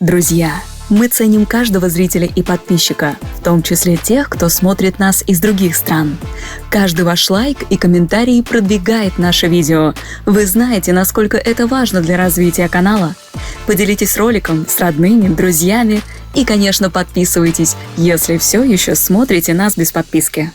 Друзья, мы ценим каждого зрителя и подписчика, в том числе тех, кто смотрит нас из других стран. Каждый ваш лайк и комментарий продвигает наше видео. Вы знаете, насколько это важно для развития канала. Поделитесь роликом с родными, друзьями и, конечно, подписывайтесь, если все еще смотрите нас без подписки.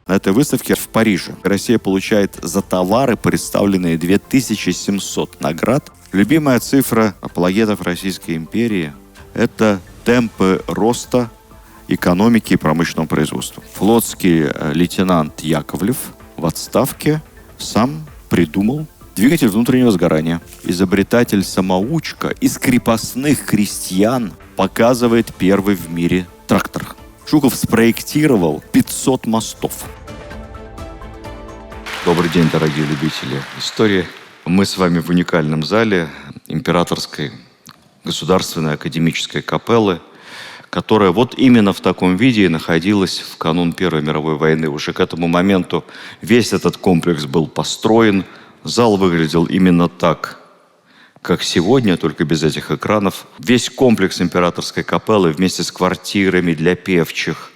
На этой выставке в Париже Россия получает за товары, представленные 2700 наград. Любимая цифра апологетов Российской империи – это темпы роста экономики и промышленного производства. Флотский лейтенант Яковлев в отставке сам придумал двигатель внутреннего сгорания. Изобретатель-самоучка из крепостных крестьян показывает первый в мире трактор. Жуков спроектировал 500 мостов. Добрый день, дорогие любители истории. Мы с вами в уникальном зале Императорской государственной академической капеллы, которая вот именно в таком виде и находилась в канун Первой мировой войны. Уже к этому моменту весь этот комплекс был построен. Зал выглядел именно так, как сегодня, только без этих экранов. Весь комплекс Императорской капеллы вместе с квартирами для певчих,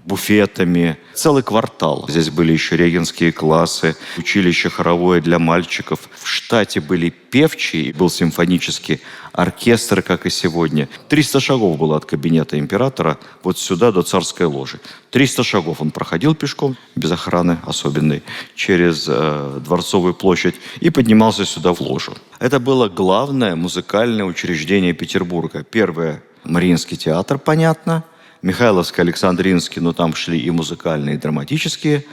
буфетами, целый квартал. Здесь были еще регенские классы, училище хоровое для мальчиков. В штате были певчие, был симфонический оркестр, как и сегодня. 300 шагов было от кабинета императора вот сюда, до царской ложи. 300 шагов он проходил пешком, без охраны особенной, через Дворцовую площадь и поднимался сюда в ложу. Это было главное музыкальное учреждение Петербурга. Первое – Мариинский театр, понятно, Михайловский, Александринский, но там шли и музыкальные, и драматические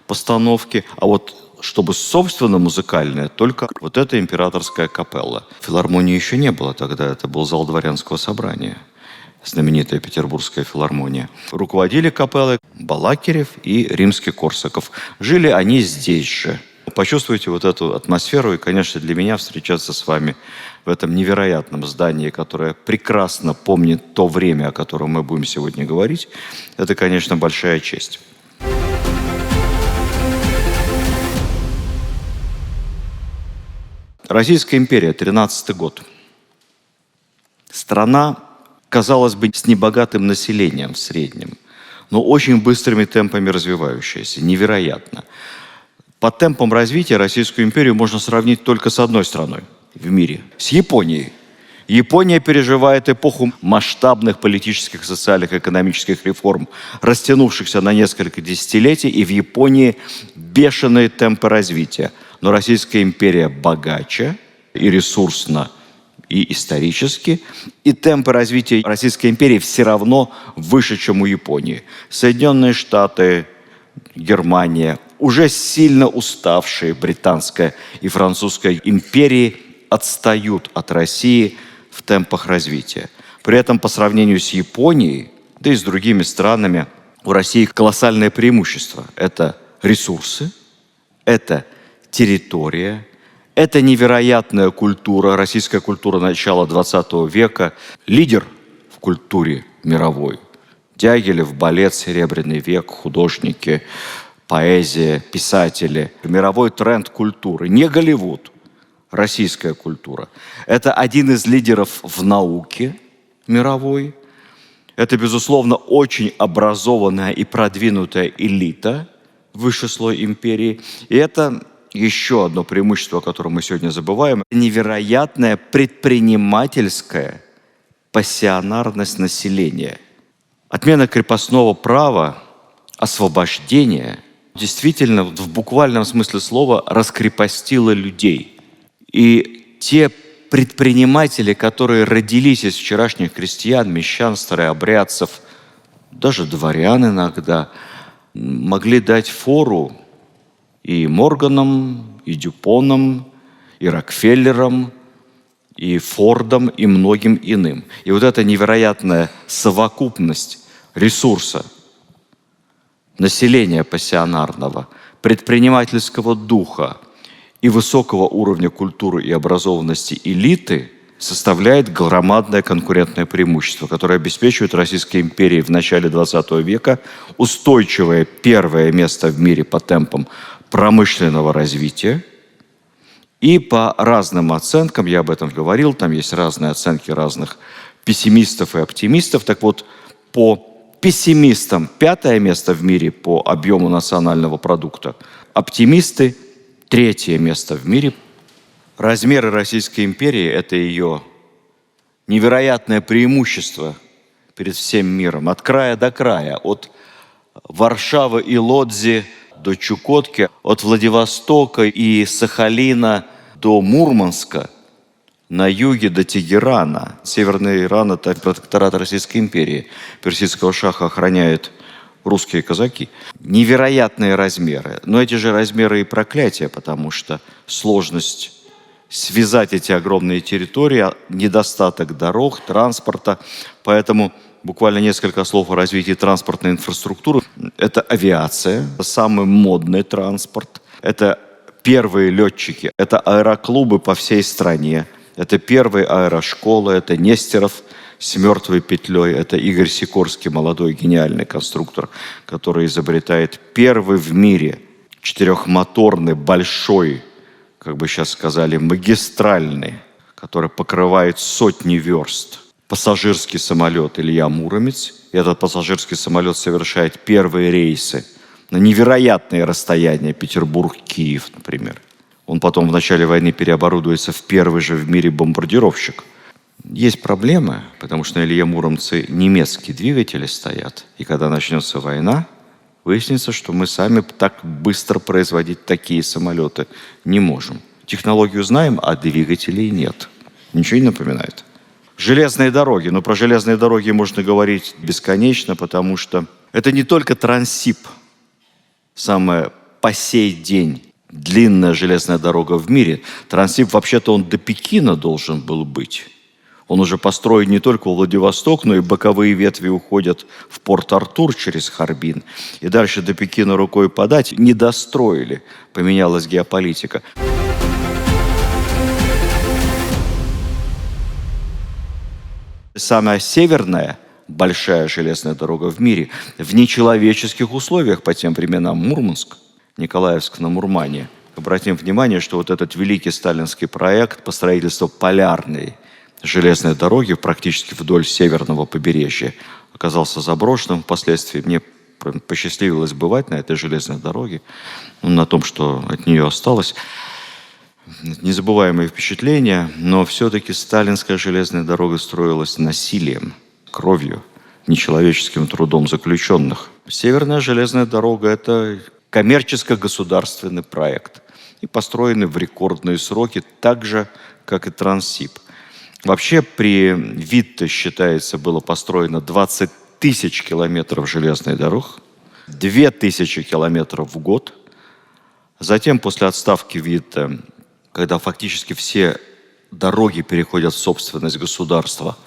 постановки. А вот чтобы собственно музыкальное, только вот эта Императорская капелла. Филармонии еще не было тогда, это был зал дворянского собрания, знаменитая Петербургская филармония. Руководили капеллой Балакирев и Римский-Корсаков. Жили они здесь же. Почувствуйте вот эту атмосферу, и, конечно, для меня встречаться с вами в этом невероятном здании, которое прекрасно помнит то время, о котором мы будем сегодня говорить, это, конечно, большая честь. Российская империя, 13-й год. Страна, казалось бы, с небогатым населением в среднем, но очень быстрыми темпами развивающаяся, невероятно. По темпам развития Российскую империю можно сравнить только с одной страной в мире – с Японией. Япония переживает эпоху масштабных политических, социальных, экономических реформ, растянувшихся на несколько десятилетий, и в Японии бешеные темпы развития. Но Российская империя богаче и ресурсно, и исторически, и темпы развития Российской империи все равно выше, чем у Японии. Соединенные Штаты, Германия, уже сильно уставшие британская и французская империи отстают от России в темпах развития. При этом по сравнению с Японией, да и с другими странами, у России колоссальное преимущество. Это ресурсы, это территория, это невероятная культура, российская культура начала XX века, лидер в культуре мировой. Дягилев, балет, Серебряный век, художники, поэзия, писатели. Мировой тренд культуры. Не Голливуд, российская культура. Это один из лидеров в науке мировой. Это, безусловно, очень образованная и продвинутая элита высший слой империи. И это еще одно преимущество, о котором мы сегодня забываем. Невероятная предпринимательская пассионарность населения. Отмена крепостного права, освобождение действительно в буквальном смысле слова раскрепостило людей. И те предприниматели, которые родились из вчерашних крестьян, мещан, старообрядцев, даже дворян иногда, могли дать фору и Морганам, и Дюпонам, и Рокфеллерам, и Фордам, и многим иным. И вот эта невероятная совокупность ресурса, населения пассионарного, предпринимательского духа и высокого уровня культуры и образованности элиты составляет громадное конкурентное преимущество, которое обеспечивает Российской империи в начале XX века устойчивое первое место в мире по темпам промышленного развития. И по разным оценкам, я об этом говорил, там есть разные оценки разных пессимистов и оптимистов. Так вот, по пессимистам пятое место в мире по объему национального продукта, оптимисты третье место в мире. Размеры Российской империи – это ее невероятное преимущество перед всем миром, от края до края, от Варшавы и Лодзи до Чукотки, от Владивостока и Сахалина до Мурманска, на юге до Тегерана. Северный Иран – это протекторат Российской империи. Персидского шаха охраняют русские казаки. Невероятные размеры. Но эти же размеры и проклятия, потому что сложность связать эти огромные территории, недостаток дорог, транспорта. Поэтому буквально несколько слов о развитии транспортной инфраструктуры. Это авиация, самый модный транспорт. Это первые летчики, это аэроклубы по всей стране. Это первые аэрошколы, это Нестеров с мертвой петлей, это Игорь Сикорский, молодой гениальный конструктор, который изобретает первый в мире четырехмоторный, большой, как бы сейчас сказали, магистральный, который покрывает сотни верст, пассажирский самолет Илья Муромец. И этот пассажирский самолет совершает первые рейсы на невероятные расстояния, Петербург-Киев, например. Он потом в начале войны переоборудуется в первый же в мире бомбардировщик. Есть проблемы, потому что на Илье Муромце немецкие двигатели стоят. И когда начнется война, выяснится, что мы сами так быстро производить такие самолеты не можем. Технологию знаем, а двигателей нет. Ничего не напоминает. Железные дороги. Но про железные дороги можно говорить бесконечно, потому что это не только Транссиб, самая по сей день длинная железная дорога в мире. Транссиб, вообще-то, он до Пекина должен был быть. Он уже построен не только в Владивосток, но и боковые ветви уходят в Порт-Артур через Харбин. И дальше до Пекина рукой подать не достроили. Поменялась геополитика. Самая северная большая железная дорога в мире в нечеловеческих условиях по тем временам Мурманск, Николаевск на Мурмане. Обратим внимание, что вот этот великий сталинский проект по строительству полярной железной дороги практически вдоль северного побережья оказался заброшенным. Впоследствии мне посчастливилось бывать на этой железной дороге, на том, что от нее осталось. Незабываемые впечатления, но все-таки сталинская железная дорога строилась насилием, кровью, нечеловеческим трудом заключенных. Северная железная дорога – это коммерческо-государственный проект и построенный в рекордные сроки, так же, как и Транссиб. Вообще при Витте, считается, было построено 20 тысяч километров железных дорог, 2000 километров в год. Затем, после отставки Витте, когда фактически все дороги переходят в собственность государства,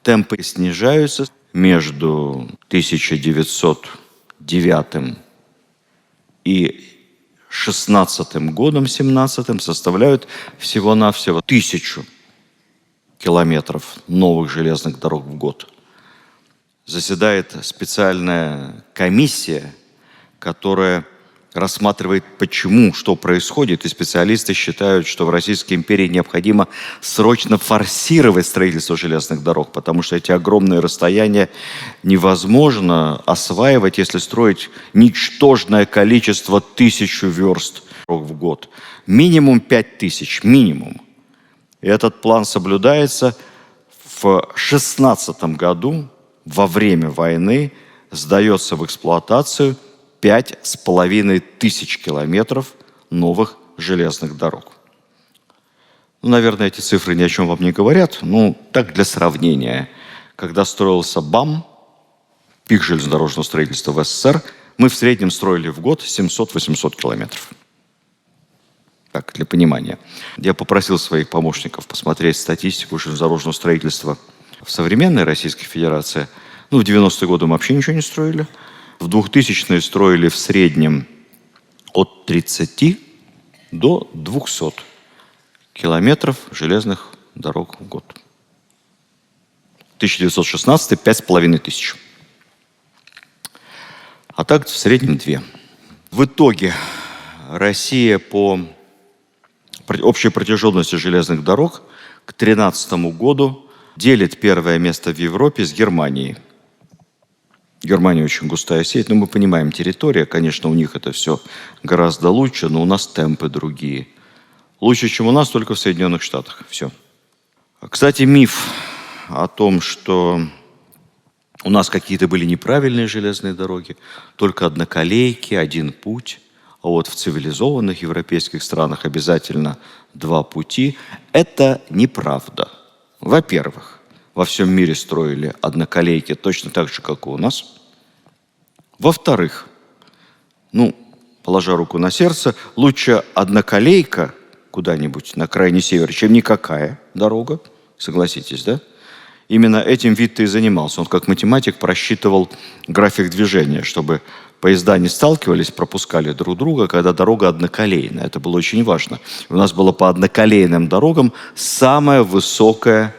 темпы снижаются. Между 1909 и 16 годом, 17 составляют всего-навсего 1000 километров новых железных дорог в год. Заседает специальная комиссия, которая рассматривает, почему, что происходит, и специалисты считают, что в Российской империи необходимо срочно форсировать строительство железных дорог, потому что эти огромные расстояния невозможно осваивать, если строить ничтожное количество 1000 верст в год. Минимум 5000, минимум. И этот план соблюдается. В 2016 году, во время войны, сдается в эксплуатацию 5500 километров новых железных дорог. Ну, наверное, эти цифры ни о чем вам не говорят. Ну, так для сравнения. Когда строился БАМ, пик железнодорожного строительства в СССР, мы в среднем строили в год 700-800 километров. Так, для понимания. Я попросил своих помощников посмотреть статистику железнодорожного строительства в современной Российской Федерации. Ну, в 90-е годы мы вообще ничего не строили. В 2000-е строили в среднем от 30 до 200 километров железных дорог в год. 1916 – 5500. А так в среднем 2. В итоге Россия по общей протяженности железных дорог к 2013 году делит первое место в Европе с Германией. Германия очень густая сеть, но мы понимаем, территория, конечно, у них это все гораздо лучше, но у нас темпы другие. Лучше, чем у нас, только в Соединенных Штатах. Все. Кстати, миф о том, что у нас какие-то были неправильные железные дороги, только одноколейки, один путь. А вот в цивилизованных европейских странах обязательно 2 пути. Это неправда. Во-первых, во всем мире строили одноколейки точно так же, как и у нас. Во-вторых, положа руку на сердце, лучше одноколейка куда-нибудь на крайний север, чем никакая дорога. Согласитесь, да? Именно этим Витте и занимался. Он как математик просчитывал график движения, чтобы поезда не сталкивались, пропускали друг друга, когда дорога одноколейная. Это было очень важно. У нас была по одноколейным дорогам самая высокая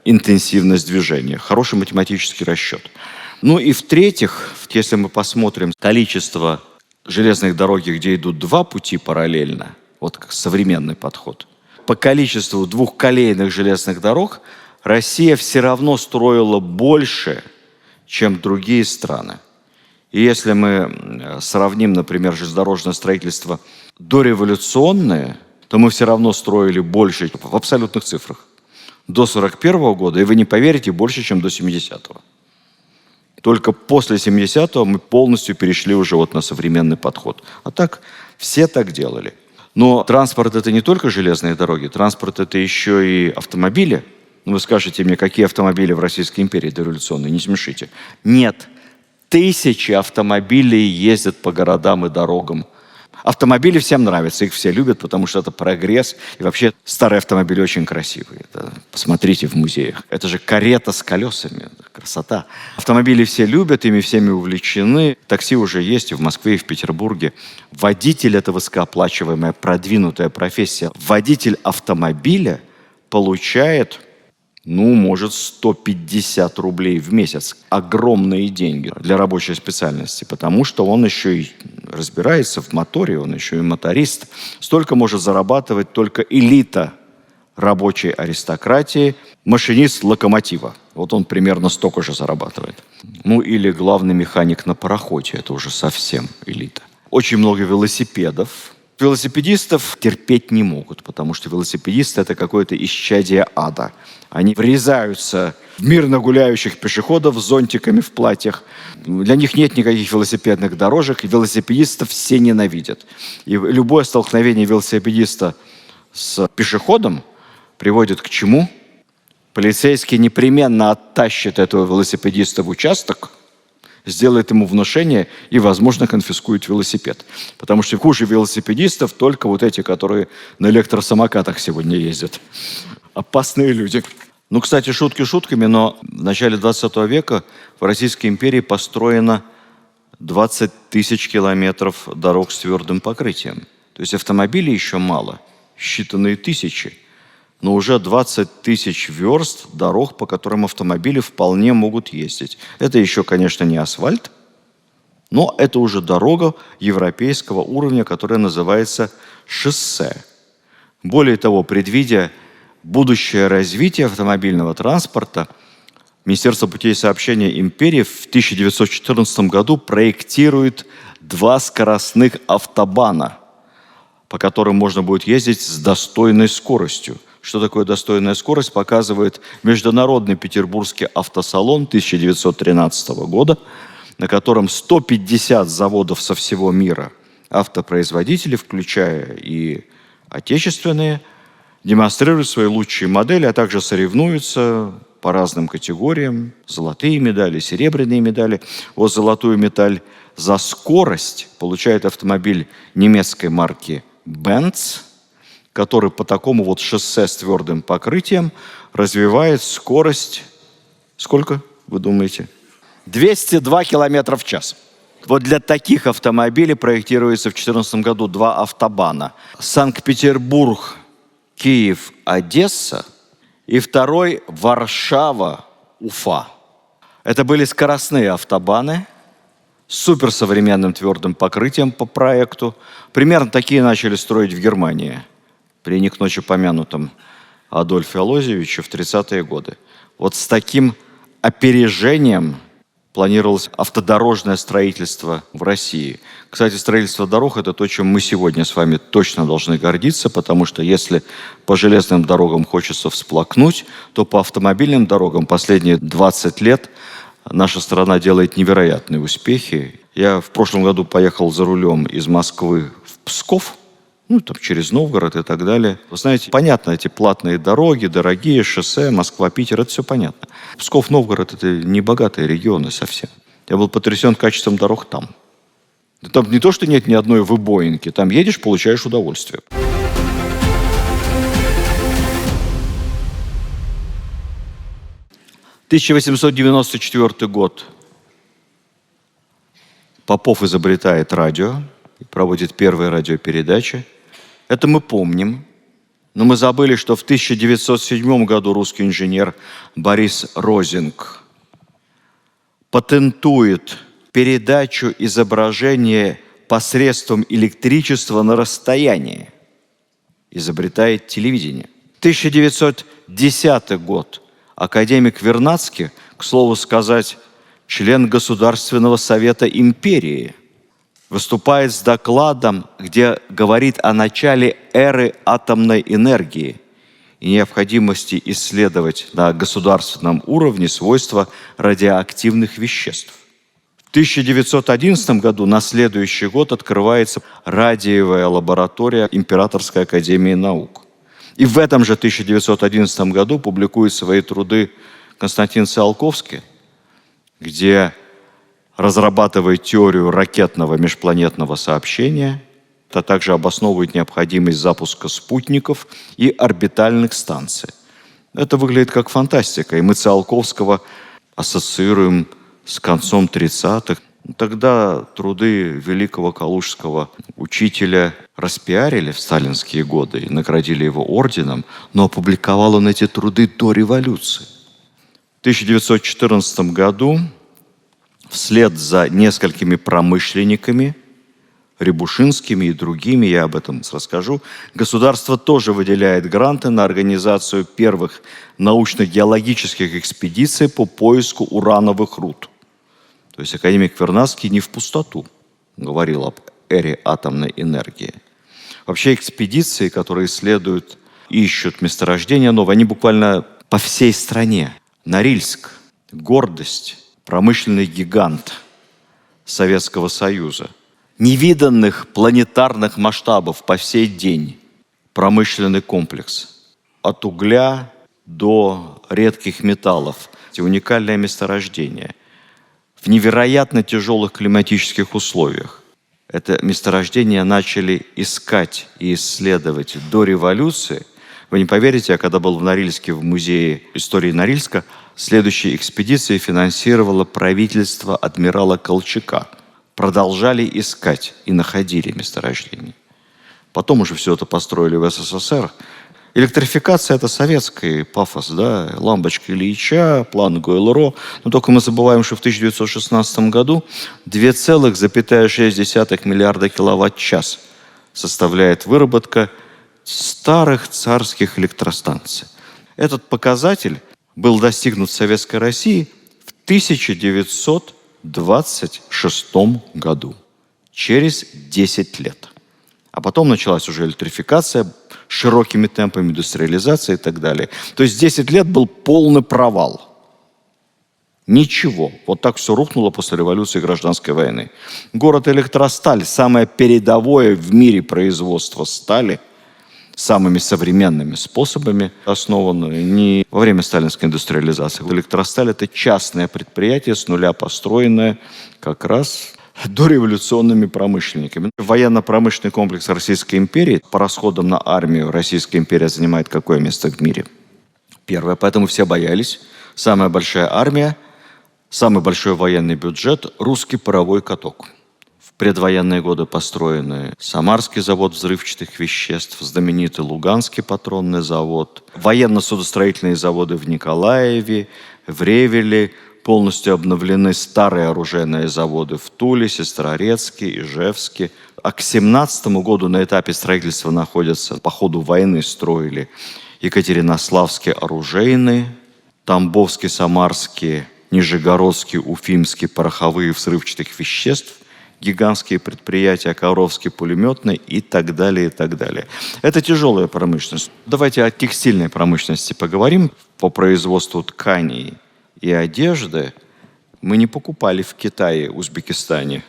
интенсивность движения. Хороший математический расчет. И в-третьих, если мы посмотрим количество железных дорог, где идут 2 пути параллельно, вот как современный подход, по количеству двухколейных железных дорог Россия все равно строила больше, чем другие страны. И если мы сравним, например, железнодорожное строительство дореволюционное, то мы все равно строили больше в абсолютных цифрах. До 1941 года, и вы не поверите, больше, чем до 70-го. Только после 70-го мы полностью перешли уже на современный подход. А так, все так делали. Но транспорт – это не только железные дороги, транспорт – это еще и автомобили. Вы скажете мне, какие автомобили в Российской империи дореволюционные? Не смешите. Нет. 1000 автомобилей ездят по городам и дорогам. Автомобили всем нравятся, их все любят, потому что это прогресс. И вообще старые автомобили очень красивые. Посмотрите в музеях. Это же карета с колесами. Красота. Автомобили все любят, ими всеми увлечены. Такси уже есть и в Москве, и в Петербурге. Водитель – это высокооплачиваемая, продвинутая профессия. Водитель автомобиля получает, может, 150 рублей в месяц. Огромные деньги для рабочей специальности, потому что он еще и разбирается в моторе, он еще и моторист. Столько может зарабатывать только элита рабочей аристократии, машинист локомотива. Вот он примерно столько же зарабатывает. Или главный механик на пароходе, это уже совсем элита. Очень много велосипедов. Велосипедистов терпеть не могут, потому что велосипедисты – это какое-то исчадие ада. Они врезаются в мирно гуляющих пешеходов с зонтиками в платьях. Для них нет никаких велосипедных дорожек, и велосипедистов все ненавидят. И любое столкновение велосипедиста с пешеходом приводит к чему? Полицейский непременно оттащит этого велосипедиста в участок, сделает ему внушение и, возможно, конфискует велосипед. Потому что хуже велосипедистов только эти, которые на электросамокатах сегодня ездят. Опасные люди. Кстати, шутки шутками, но в начале 20 века в Российской империи построено 20 тысяч километров дорог с твердым покрытием. То есть автомобилей еще мало, считанные тысячи. Но уже 20 тысяч верст дорог, по которым автомобили вполне могут ездить. Это еще, конечно, не асфальт, но это уже дорога европейского уровня, которая называется шоссе. Более того, предвидя будущее развитие автомобильного транспорта, Министерство путей сообщения империи в 1914 году проектирует 2 скоростных автобана, по которым можно будет ездить с достойной скоростью. Что такое достойная скорость, показывает Международный Петербургский автосалон 1913 года, на котором 150 заводов со всего мира, автопроизводители, включая и отечественные, демонстрируют свои лучшие модели, а также соревнуются по разным категориям. Золотые медали, серебряные медали. Золотую медаль за скорость получает автомобиль немецкой марки Benz, который по такому шоссе с твердым покрытием развивает скорость, сколько, вы думаете? 202 километра в час. Вот для таких автомобилей проектируется в 2014 году 2 автобана. Санкт-Петербург, Киев, Одесса и второй Варшава, Уфа. Это были скоростные автобаны с суперсовременным твердым покрытием по проекту. Примерно такие начали строить в Германии при не к ночи помянутом Адольфе Алозевиче в 30-е годы. Вот с таким опережением планировалось автодорожное строительство в России. Кстати, строительство дорог – это то, чем мы сегодня с вами точно должны гордиться, потому что если по железным дорогам хочется всплакнуть, то по автомобильным дорогам последние 20 лет наша страна делает невероятные успехи. Я в прошлом году поехал за рулем из Москвы в Псков, там через Новгород и так далее. Вы знаете, понятно, эти платные дороги, дорогие шоссе, Москва-Питер, это все понятно. Псков-Новгород – это не богатые регионы совсем. Я был потрясен качеством дорог там. Там не то, что нет ни одной выбоинки, там едешь, получаешь удовольствие. – 1894 год. Попов изобретает радио, проводит первые радиопередачи. Это мы помним. Но мы забыли, что в 1907 году русский инженер Борис Розинг патентует передачу изображения посредством электричества на расстоянии. Изобретает телевидение. 1910 год. Академик Вернадский, к слову сказать, член Государственного совета империи, выступает с докладом, где говорит о начале эры атомной энергии и необходимости исследовать на государственном уровне свойства радиоактивных веществ. В 1911 году, на следующий год, открывается радиевая лаборатория Императорской академии наук. И в этом же 1911 году публикует свои труды Константин Циолковский, где разрабатывает теорию ракетного межпланетного сообщения, а также обосновывает необходимость запуска спутников и орбитальных станций. Это выглядит как фантастика, и мы Циолковского ассоциируем с концом 30-х. Тогда труды великого калужского учителя распиарили в сталинские годы и наградили его орденом, но опубликовал он эти труды до революции. В 1914 году вслед за несколькими промышленниками, Рябушинскими и другими, я об этом расскажу, государство тоже выделяет гранты на организацию первых научно-геологических экспедиций по поиску урановых руд. То есть академик Вернадский не в пустоту говорил об эре атомной энергии. Вообще экспедиции, которые исследуют, ищут месторождения новые, они буквально по всей стране. Норильск, гордость, промышленный гигант Советского Союза. Невиданных планетарных масштабов по сей день промышленный комплекс. От угля до редких металлов. Уникальное месторождение. В невероятно тяжелых климатических условиях. Это месторождение начали искать и исследовать до революции. Вы не поверите, я когда был в Норильске, в музее истории Норильска, следующие экспедиции финансировало правительство адмирала Колчака. Продолжали искать и находили месторождение. Потом уже все это построили в СССР. Электрификация – это советский пафос, да? Лампочка Ильича, план Гойл-Ро. Но только мы забываем, что в 1916 году 2,6 миллиарда киловатт-час составляет выработка старых царских электростанций. Этот показатель был достигнут в Советской России в 1926 году, через 10 лет. А потом началась уже электрификация, широкими темпами индустриализация и так далее. То есть 10 лет был полный провал. Ничего. Вот так все рухнуло после революции и гражданской войны. Город Электросталь, самое передовое в мире производство стали, самыми современными способами основаны не во время сталинской индустриализации. Электросталь – это частное предприятие, с нуля построенное как раз дореволюционными промышленниками. Военно-промышленный комплекс Российской империи по расходам на армию Российская империя занимает какое место в мире? Первое. Поэтому все боялись. Самая большая армия Самый большой военный бюджет – русский паровой каток. В предвоенные годы построены Самарский завод взрывчатых веществ, знаменитый Луганский патронный завод, военно-судостроительные заводы в Николаеве, в Ревеле, полностью обновлены старые оружейные заводы в Туле, Сестрорецке, Ижевске. А к 1917 году на этапе строительства находятся, по ходу войны строили Екатеринославские оружейные, Тамбовские, Самарские, Нижегородские, Уфимские пороховые взрывчатых веществ, гигантские предприятия, Коровский пулеметный и так далее, и так далее. Это тяжелая промышленность. Давайте о текстильной промышленности поговорим. По производству тканей и одежды мы не покупали в Китае, Узбекистане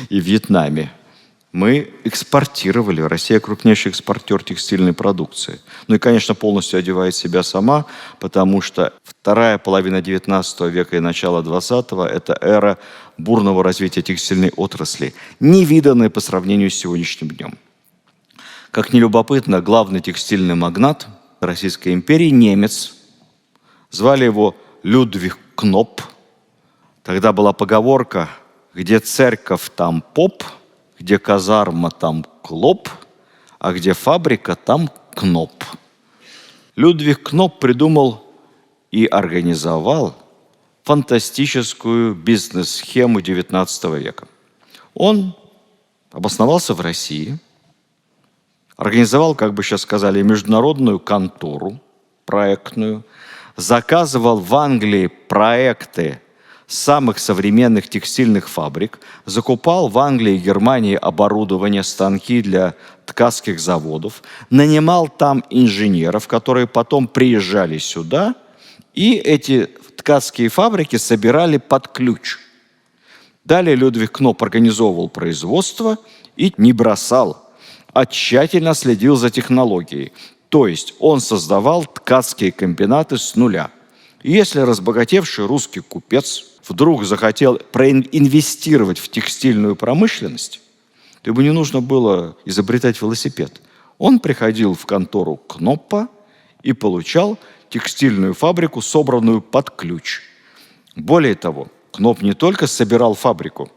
и Вьетнаме. Мы экспортировали. Россия крупнейший экспортер текстильной продукции. Ну и, конечно, полностью одевает себя сама, потому что вторая половина XIX века и начало XX – это эра бурного развития текстильной отрасли, невиданная по сравнению с сегодняшним днем. Как ни любопытно, главный текстильный магнат Российской империи – немец. Звали его Людвиг Кнопп. Тогда была поговорка «где церковь, там поп», где казарма, там клоп, а где фабрика, там кноп. Людвиг Кнопп придумал и организовал фантастическую бизнес-схему XIX века. Он обосновался в России, организовал, как бы сейчас сказали, международную контору проектную, заказывал в Англии проекты самых современных текстильных фабрик, закупал в Англии и Германии оборудование, станки для ткацких заводов, нанимал там инженеров, которые потом приезжали сюда, и эти ткацкие фабрики собирали под ключ. Далее Людвиг Кнопп организовывал производство и не бросал, а тщательно следил за технологией. То есть он создавал ткацкие комбинаты с нуля. И если разбогатевший русский купец вдруг захотел проинвестировать в текстильную промышленность, то ему не нужно было изобретать велосипед. Он приходил в контору Кноппа и получал текстильную фабрику, собранную под ключ. Более того, Кнопп не только собирал фабрику,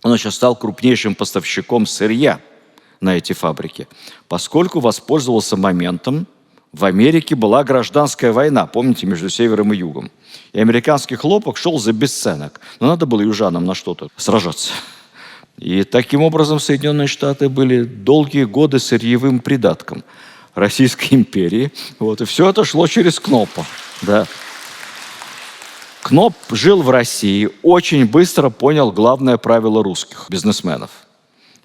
он еще стал крупнейшим поставщиком сырья на эти фабрики, поскольку воспользовался моментом. В Америке была гражданская война, помните, между севером и югом. И американский хлопок шел за бесценок. Но надо было южанам на что-то сражаться. И таким образом Соединенные Штаты были долгие годы сырьевым придатком Российской империи. Вот, и все это шло через Кноппа. Да. Кнопп жил в России, очень быстро понял главное правило русских бизнесменов.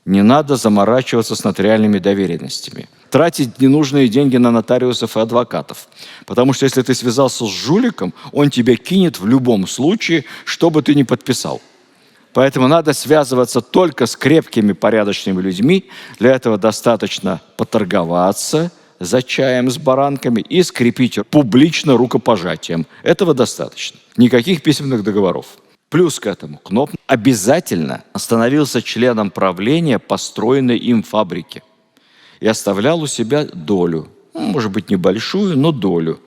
Не надо заморачиваться с нотариальными доверенностями. Тратить ненужные деньги на нотариусов и адвокатов. Потому что если ты связался с жуликом, он тебя кинет в любом случае, что бы ты ни подписал. Поэтому надо связываться только с крепкими, порядочными людьми. Для этого достаточно поторговаться за чаем с баранками и скрепить публично рукопожатием. Этого достаточно. Никаких письменных договоров. Плюс к этому Кнопп обязательно становился членом правления построенной им фабрики и оставлял у себя долю. Может быть, небольшую, но долю.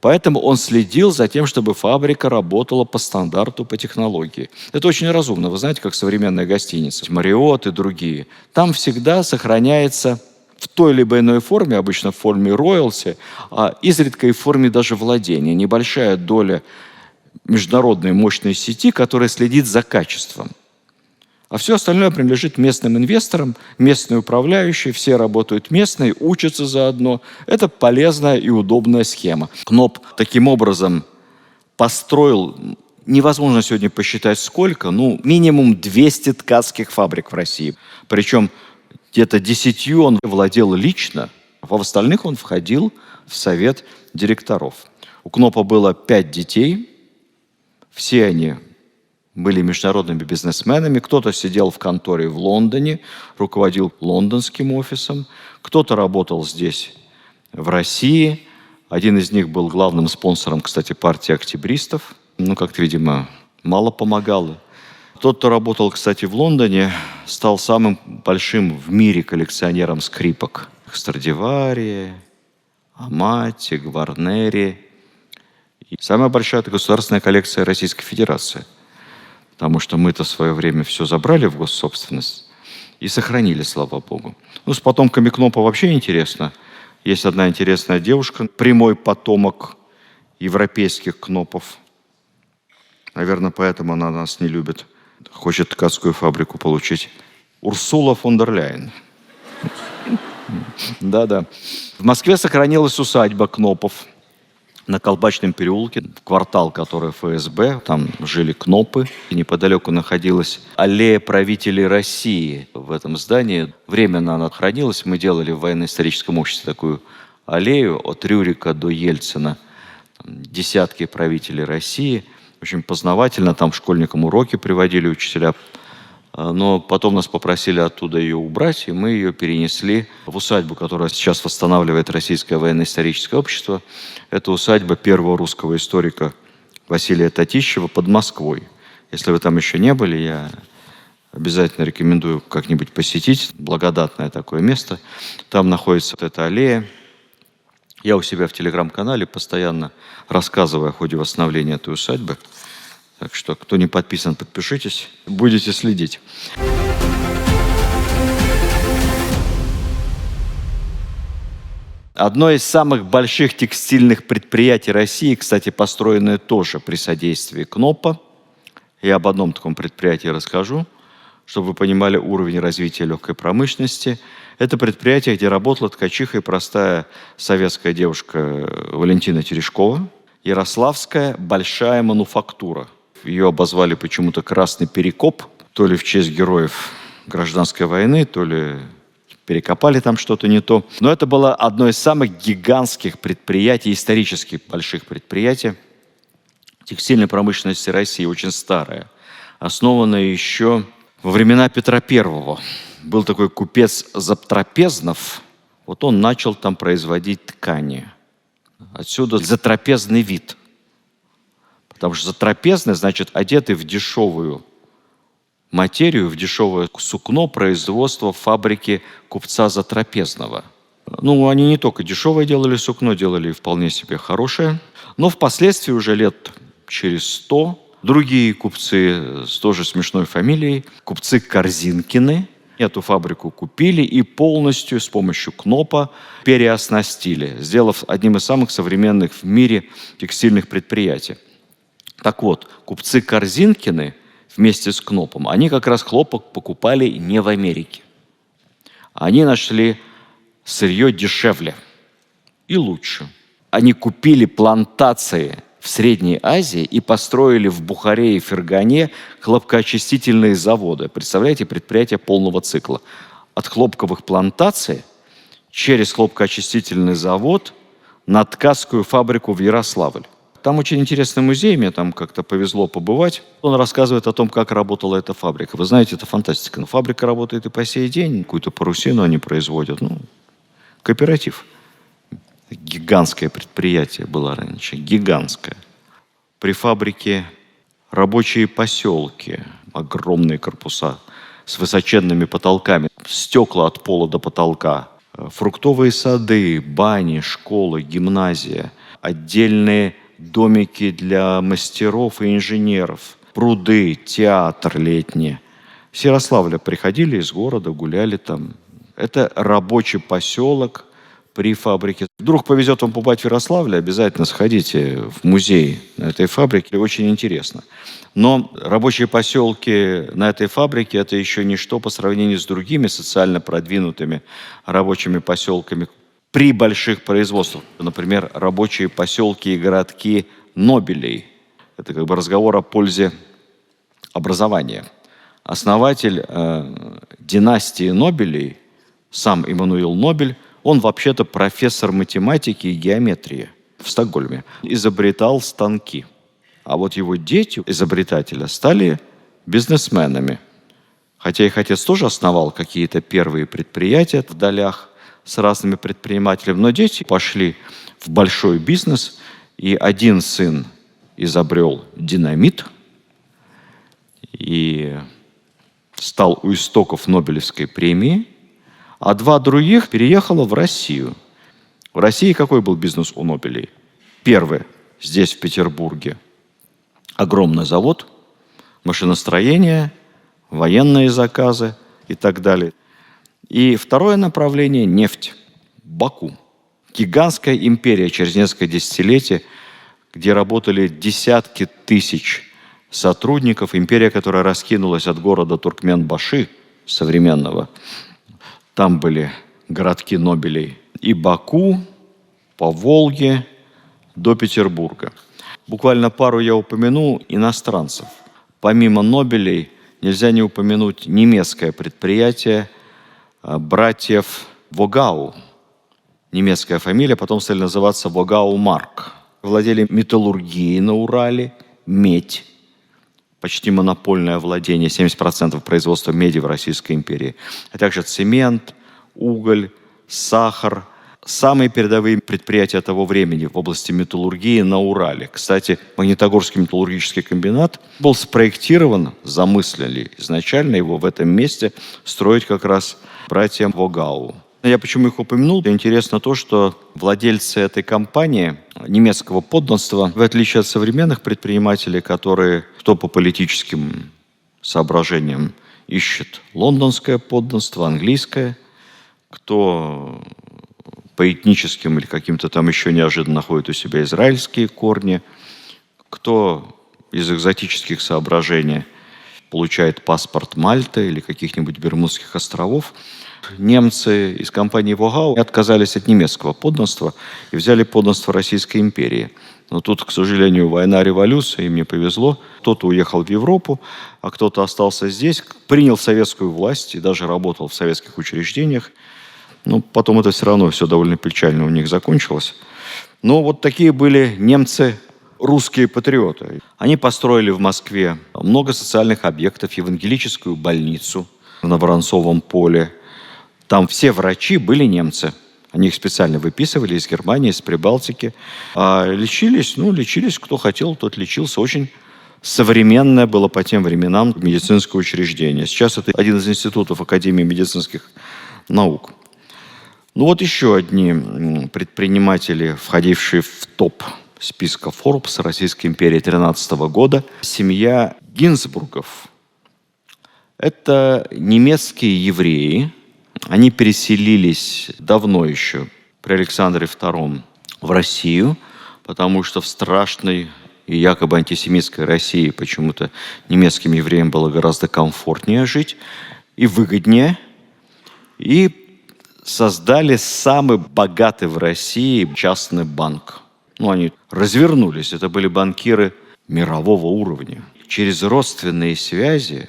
Поэтому он следил за тем, чтобы фабрика работала по стандарту, по технологии. Это очень разумно. Вы знаете, как современная гостиница, Marriott и другие. Там всегда сохраняется в той либо иной форме, обычно в форме роялти, а изредка и в форме даже владения, небольшая доля международной мощной сети, которая следит за качеством. А все остальное принадлежит местным инвесторам, местные управляющие, все работают местные, учатся заодно. Это полезная и удобная схема. Кнопп таким образом построил, невозможно сегодня посчитать сколько, минимум 200 ткацких фабрик в России. Причем где-то 10 он владел лично, а в остальных он входил в совет директоров. У Кноппа было 5 детей, все они были международными бизнесменами. Кто-то сидел в конторе в Лондоне, руководил лондонским офисом. Кто-то работал здесь, в России. Один из них был главным спонсором, кстати, партии октябристов. Как-то, видимо, мало помогало. Тот, кто работал, кстати, в Лондоне, стал самым большим в мире коллекционером скрипок. Страдивари, Амати, Гварнери. И самая большая – это государственная коллекция Российской Федерации. Потому что мы-то в свое время все забрали в госсобственность и сохранили, слава богу. Ну, с потомками Кнопа вообще интересно. Есть одна интересная девушка, прямой потомок европейских Кнопов. Наверное, поэтому она нас не любит. Хочет ткацкую фабрику получить. Урсула фон дер Ляйен. Да-да. В Москве сохранилась усадьба Кнопов на Колбачном переулке, квартал, который ФСБ, там жили Кнопы, и неподалеку находилась аллея правителей России в этом здании. Временно она хранилась, мы делали в военно-историческом обществе такую аллею от Рюрика до Ельцина. Там десятки правителей России. Очень познавательно, там школьникам уроки приводили учителя. Но потом нас попросили оттуда ее убрать, и мы ее перенесли в усадьбу, которую сейчас восстанавливает Российское военно-историческое общество. Это усадьба первого русского историка Василия Татищева под Москвой. Если вы там еще не были, я обязательно рекомендую как-нибудь посетить. Благодатное такое место. Там находится вот эта аллея. Я у себя в телеграм-канале постоянно рассказываю о ходе восстановления этой усадьбы. Так что, кто не подписан, подпишитесь, будете следить. Одно из самых больших текстильных предприятий России, кстати, построенное тоже при содействии Кнопа. Я об одном таком предприятии расскажу, чтобы вы понимали уровень развития легкой промышленности. Это предприятие, где работала ткачиха и простая советская девушка Валентина Терешкова. Ярославская большая мануфактура. Ее обозвали почему-то «Красный Перекоп», то ли в честь героев гражданской войны, то ли перекопали там что-то не то. Но это было одно из самых гигантских предприятий, исторических больших предприятий текстильной промышленности России, очень старая, основанная еще во времена Петра I. Был такой купец Затрапезнов, вот он начал там производить ткани. Отсюда затрапезный вид. Потому что затрапезный, значит, одетый в дешевую материю, в дешевое сукно производства фабрики купца Затрапезного. Ну, они не только дешевое делали сукно, делали и вполне себе хорошее. Но впоследствии, уже лет через 100, другие купцы с тоже смешной фамилией, купцы Корзинкины, эту фабрику купили и полностью с помощью Кнопа переоснастили, сделав одним из самых современных в мире текстильных предприятий. Так вот, купцы Корзинкины вместе с Кнопом, они как раз хлопок покупали не в Америке. Они нашли сырье дешевле и лучше. Они купили плантации в Средней Азии и построили в Бухаре и Фергане хлопкоочистительные заводы. Представляете, предприятие полного цикла. От хлопковых плантаций через хлопкоочистительный завод на ткацкую фабрику в Ярославль. Там очень интересный музей, мне там как-то повезло побывать. Он рассказывает о том, как работала эта фабрика. Вы знаете, это фантастика. Но фабрика работает и по сей день. Какую-то парусину они производят. Ну, кооператив. Гигантское предприятие было раньше. Гигантское. При фабрике рабочие поселки. Огромные корпуса с высоченными потолками. Стекла от пола до потолка. Фруктовые сады, бани, школы, гимназия. Отдельные домики для мастеров и инженеров, пруды, театр летний. С Ярославля приходили из города, гуляли там. Это рабочий поселок при фабрике. Вдруг повезет вам побывать в Ярославле, обязательно сходите в музей на этой фабрике. Очень интересно. Но рабочие поселки на этой фабрике – это еще ничто по сравнению с другими социально продвинутыми рабочими поселками при больших производствах. Например, рабочие поселки и городки Нобелей. Это как бы разговор о пользе образования. Основатель династии Нобелей, сам Иммануил Нобель, он вообще-то профессор математики и геометрии в Стокгольме. Изобретал станки. А вот его дети, изобретателя, стали бизнесменами. Хотя их отец тоже основал какие-то первые предприятия в долях с разными предпринимателями, но дети пошли в большой бизнес, и один сын изобрел динамит и стал у истоков Нобелевской премии, а два других переехало в Россию. В России какой был бизнес у Нобелей? Первый – здесь, в Петербурге, огромный завод, машиностроение, военные заказы и так далее. И второе направление – нефть. Баку. Гигантская империя через несколько десятилетий, где работали десятки тысяч сотрудников. Империя, которая раскинулась от города Туркменбаши современного. Там были городки Нобелей. И Баку по Волге до Петербурга. Буквально пару я упомяну иностранцев. Помимо Нобелей нельзя не упомянуть немецкое предприятие братьев Вогау. Немецкая фамилия, потом стали называться Вогау Марк. Владели металлургией на Урале, медь. Почти монопольное владение, 70% производства меди в Российской империи. А также цемент, уголь, сахар. Самые передовые предприятия того времени в области металлургии на Урале. Кстати, Магнитогорский металлургический комбинат был спроектирован, замыслили изначально его в этом месте строить как раз братьям Вогау. Я почему их упомянул? Интересно то, что владельцы этой компании немецкого подданства, в отличие от современных предпринимателей, которые кто по политическим соображениям ищет лондонское подданство, английское, кто по этническим или каким-то там еще неожиданно находит у себя израильские корни, кто из экзотических соображений получает паспорт Мальты или каких-нибудь Бермудских островов. Немцы из компании Вогау отказались от немецкого подданства и взяли подданство Российской империи. Но тут, к сожалению, война, революция, им не повезло. Кто-то уехал в Европу, а кто-то остался здесь, принял советскую власть и даже работал в советских учреждениях. Но потом это все равно все довольно печально у них закончилось. Но вот такие были немцы, русские патриоты. Они построили в Москве много социальных объектов, евангелическую больницу на Воронцовом поле. Там все врачи были немцы. Они их специально выписывали из Германии, из Прибалтики. А лечились, кто хотел, тот лечился. Очень современное было по тем временам медицинское учреждение. Сейчас это один из институтов Академии медицинских наук. Ну вот еще одни предприниматели, входившие в топ списка Forbes Российской империи 2013 года. Семья Гинзбургов. Это немецкие евреи. Они переселились давно еще, при Александре II, в Россию, потому что в страшной и якобы антисемитской России почему-то немецким евреям было гораздо комфортнее жить и выгоднее. И создали самый богатый в России частный банк. Они развернулись. Это были банкиры мирового уровня. Через родственные связи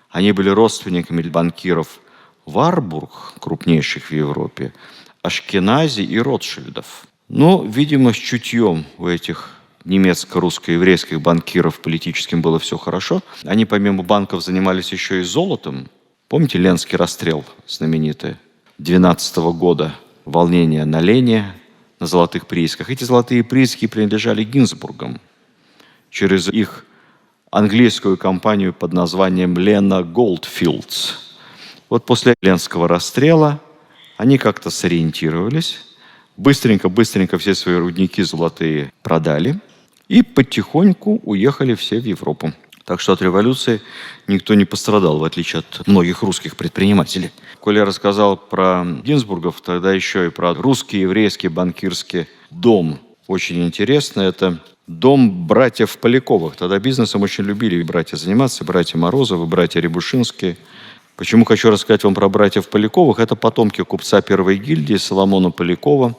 они были родственниками банкиров Варбург, крупнейших в Европе, Ашкенази и Ротшильдов. Но, видимо, с чутьем у этих немецко-русско-еврейских банкиров политическим было все хорошо. Они помимо банков занимались еще и золотом. Помните Ленский расстрел знаменитый 2012 года? Волнение на Лене, на золотых приисках. Эти золотые прииски принадлежали Гинзбургам через их английскую компанию под названием Лена Голдфилдс. Вот после Ленского расстрела они как-то сориентировались, быстренько все свои рудники золотые продали и потихоньку уехали все в Европу. Так что от революции никто не пострадал, в отличие от многих русских предпринимателей. Коль я рассказал про Гинзбургов, тогда еще и про русский еврейский банкирский дом. Очень интересно, это дом братьев Поляковых. Тогда бизнесом очень любили братья заниматься, братья Морозовы, братья Рябушинские. Почему хочу рассказать вам про братьев Поляковых? Это потомки купца первой гильдии Соломона Полякова.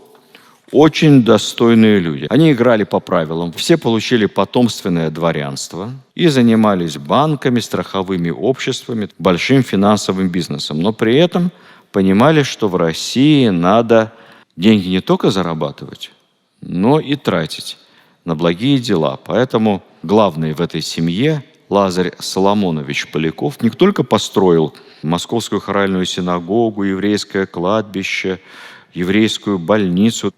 Очень достойные люди. Они играли по правилам. Все получили потомственное дворянство и занимались банками, страховыми обществами, большим финансовым бизнесом. Но при этом понимали, что в России надо деньги не только зарабатывать, но и тратить на благие дела. Поэтому главный в этой семье Лазарь Соломонович Поляков не только построил Московскую хоральную синагогу, еврейское кладбище, еврейскую больницу.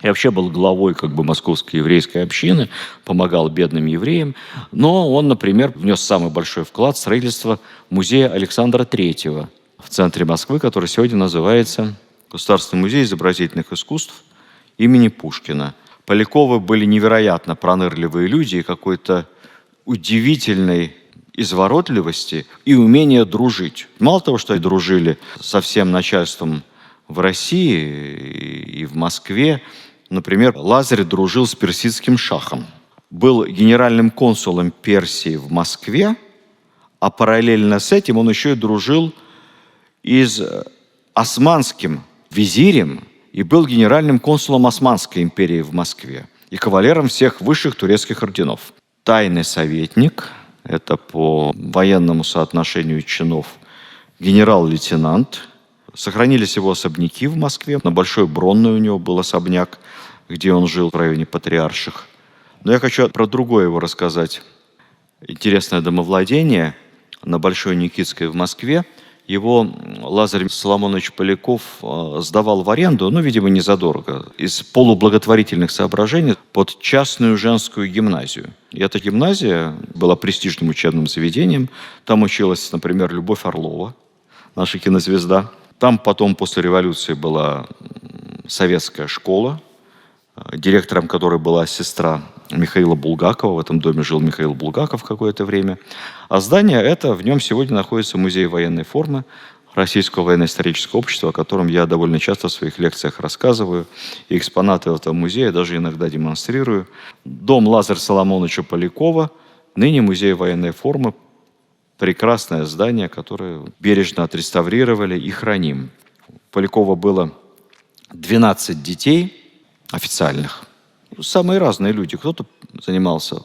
И вообще был главой Московской еврейской общины, помогал бедным евреям. Но он, например, внес самый большой вклад в строительство музея Александра III в центре Москвы, который сегодня называется Государственный музей изобразительных искусств имени Пушкина. Поляковы были невероятно пронырливые люди и какой-то удивительной изворотливости и умения дружить. Мало того, что они дружили со всем начальством в России и в Москве, например, Лазарь дружил с персидским шахом. Был генеральным консулом Персии в Москве, а параллельно с этим он еще и дружил и с османским визирем и был генеральным консулом Османской империи в Москве и кавалером всех высших турецких орденов. Тайный советник, это по военному соотношению чинов генерал-лейтенант. Сохранились его особняки в Москве. На Большой Бронной у него был особняк, где он жил в районе Патриарших. Но я хочу про другое его рассказать. Интересное домовладение на Большой Никитской в Москве. Его Лазарь Соломонович Поляков сдавал в аренду, видимо, не задорого, из полублаготворительных соображений под частную женскую гимназию. И эта гимназия была престижным учебным заведением. Там училась, например, Любовь Орлова, наша кинозвезда. Там потом, после революции, была советская школа, директором которой была сестра Михаила Булгакова. В этом доме жил Михаил Булгаков какое-то время. А здание это, в нем сегодня находится музей военной формы Российского военно-исторического общества, о котором я довольно часто в своих лекциях рассказываю. И экспонаты этого музея даже иногда демонстрирую. Дом Лазаря Соломоновича Полякова, ныне музей военной формы. Прекрасное здание, которое бережно отреставрировали и храним. У Полякова было 12 детей официальных. Самые разные люди. Кто-то занимался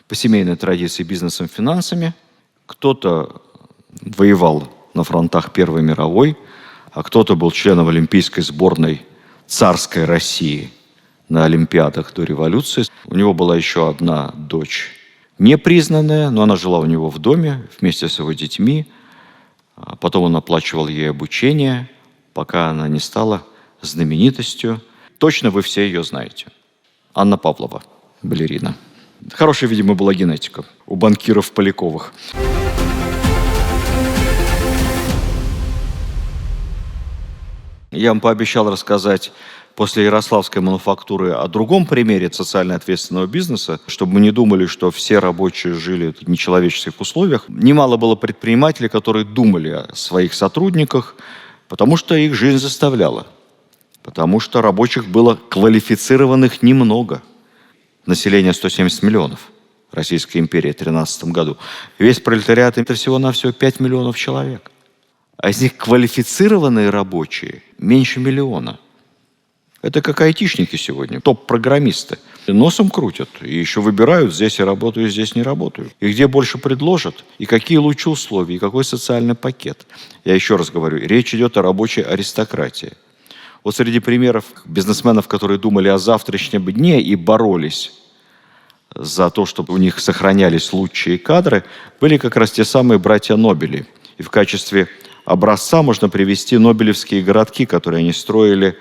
по семейной традиции бизнесом, финансами, кто-то воевал на фронтах Первой мировой, а кто-то был членом олимпийской сборной царской России на Олимпиадах до революции. У него была еще одна дочь, непризнанная, но она жила у него в доме вместе с его детьми. Потом он оплачивал ей обучение, пока она не стала знаменитостью. Точно вы все ее знаете. Анна Павлова, балерина. Хорошая, видимо, была генетика у банкиров Поляковых. Я вам пообещал рассказать после Ярославской мануфактуры о другом примере социально ответственного бизнеса, чтобы мы не думали, что все рабочие жили в нечеловеческих условиях. Немало было предпринимателей, которые думали о своих сотрудниках, потому что их жизнь заставляла. Потому что рабочих было квалифицированных немного. Население 170 миллионов. Российской империи в 2013 году. Весь пролетариат – это всего-навсего 5 миллионов человек. А из них квалифицированные рабочие меньше миллиона. Это как айтишники сегодня, топ-программисты. Носом крутят, и еще выбирают, здесь я работаю, здесь не работаю. И где больше предложат, и какие лучше условия, и какой социальный пакет. Я еще раз говорю, речь идет о рабочей аристократии. Вот среди примеров бизнесменов, которые думали о завтрашнем дне и боролись за то, чтобы у них сохранялись лучшие кадры, были как раз те самые братья Нобели. И в качестве образца можно привести нобелевские городки, которые они строили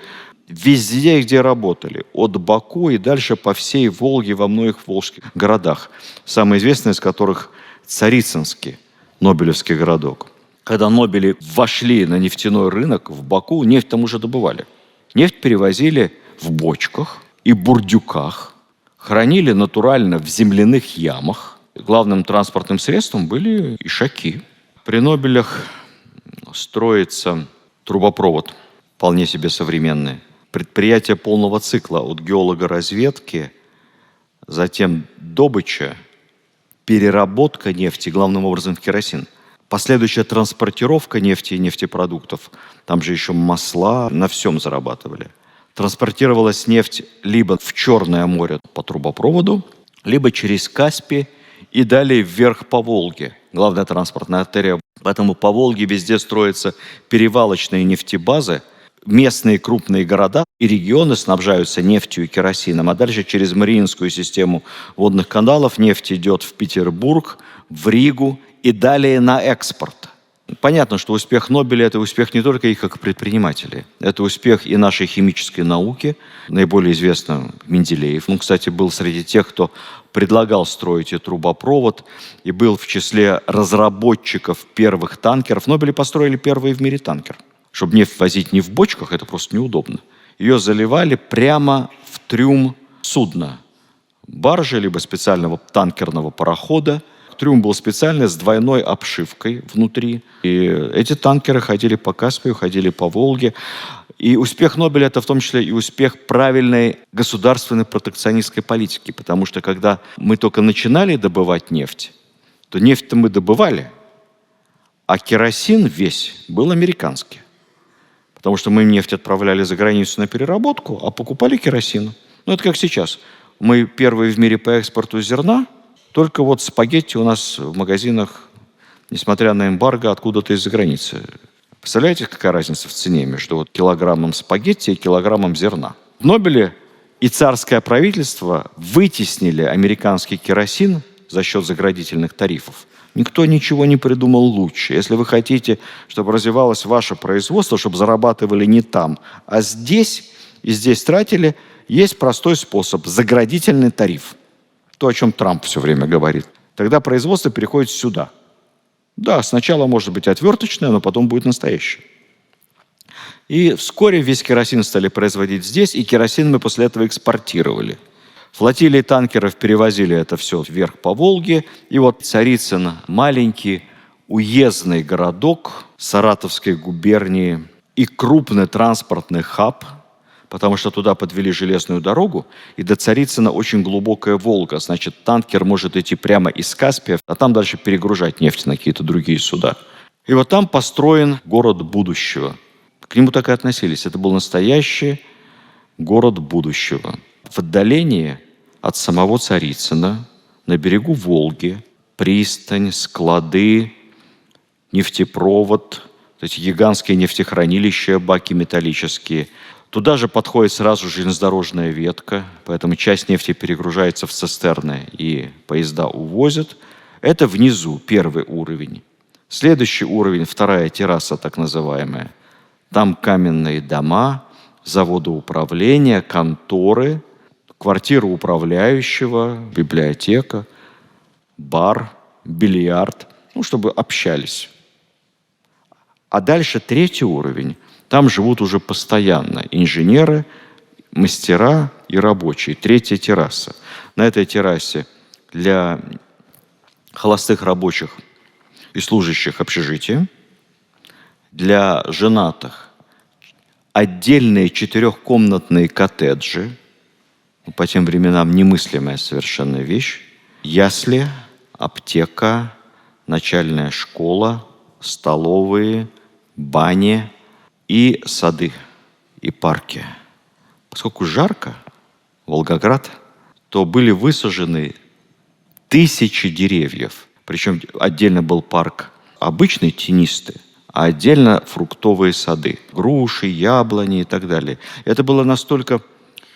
везде, где работали. От Баку и дальше по всей Волге, во многих волжских городах. Самый известный из которых Царицынский, нобелевский городок. Когда Нобели вошли на нефтяной рынок в Баку, нефть там уже добывали. Нефть перевозили в бочках и бурдюках, хранили натурально в земляных ямах. Главным транспортным средством были ишаки. При Нобелях строится трубопровод, вполне себе современный. Предприятие полного цикла от геологоразведки, затем добыча, переработка нефти, главным образом в керосин. Последующая транспортировка нефти и нефтепродуктов, там же еще масла, на всем зарабатывали. Транспортировалась нефть либо в Черное море по трубопроводу, либо через Каспий и далее вверх по Волге. Главная транспортная артерия. Поэтому по Волге везде строятся перевалочные нефтебазы. Местные крупные города и регионы снабжаются нефтью и керосином, а дальше через Мариинскую систему водных каналов нефть идет в Петербург, в Ригу и далее на экспорт. Понятно, что успех Нобеля – это успех не только их как предпринимателей, это успех и нашей химической науки. Наиболее известно Менделеев. Он, кстати, был среди тех, кто предлагал строить и трубопровод, и был в числе разработчиков первых танкеров. Нобели построили первый в мире танкер. Чтобы нефть возить не в бочках, это просто неудобно. Ее заливали прямо в трюм судна, баржи, либо специального танкерного парохода. Трюм был специальный, с двойной обшивкой внутри. И эти танкеры ходили по Каспию, ходили по Волге. И успех Нобеля – это в том числе и успех правильной государственной протекционистской политики. Потому что когда мы только начинали добывать нефть, то нефть-то мы добывали, а керосин весь был американский. Потому что мы нефть отправляли за границу на переработку, а покупали керосин. Ну, это как сейчас. Мы первые в мире по экспорту зерна, только вот спагетти у нас в магазинах, несмотря на эмбарго, откуда-то из-за границы. Представляете, какая разница в цене между вот килограммом спагетти и килограммом зерна? В Нобеле и царское правительство вытеснили американский керосин за счет заградительных тарифов. Никто ничего не придумал лучше. Если вы хотите, чтобы развивалось ваше производство, чтобы зарабатывали не там, а здесь, и здесь тратили, есть простой способ – заградительный тариф. То, о чем Трамп все время говорит. Тогда производство переходит сюда. Да, сначала может быть отверточное, но потом будет настоящее. И вскоре весь керосин стали производить здесь, и керосин мы после этого экспортировали. Флотилии танкеров перевозили это все вверх по Волге. И вот Царицын, маленький уездный городок Саратовской губернии и крупный транспортный хаб, потому что туда подвели железную дорогу, и до Царицына очень глубокая Волга. Значит, танкер может идти прямо из Каспия, а там дальше перегружать нефть на какие-то другие суда. И вот там построен город будущего. К нему так и относились. Это был настоящий город будущего. В отдалении от самого Царицына, на берегу Волги, пристань, склады, нефтепровод, эти гигантские нефтехранилища, баки металлические. Туда же подходит сразу железнодорожная ветка, поэтому часть нефти перегружается в цистерны и поезда увозят. Это внизу первый уровень. Следующий уровень, вторая терраса так называемая. Там каменные дома, заводы управления, конторы, квартира управляющего, библиотека, бар, бильярд, чтобы общались. А дальше третий уровень. Там живут уже постоянно инженеры, мастера и рабочие. Третья терраса. На этой террасе для холостых рабочих и служащих общежития, для женатых отдельные четырехкомнатные коттеджи, по тем временам немыслимая совершенно вещь, ясли, аптека, начальная школа, столовые, бани и сады, и парки. Поскольку жарко, Волгоград, то были высажены тысячи деревьев. Причем отдельно был парк обычный, тенистый, а отдельно фруктовые сады. Груши, яблони и так далее. Это было настолько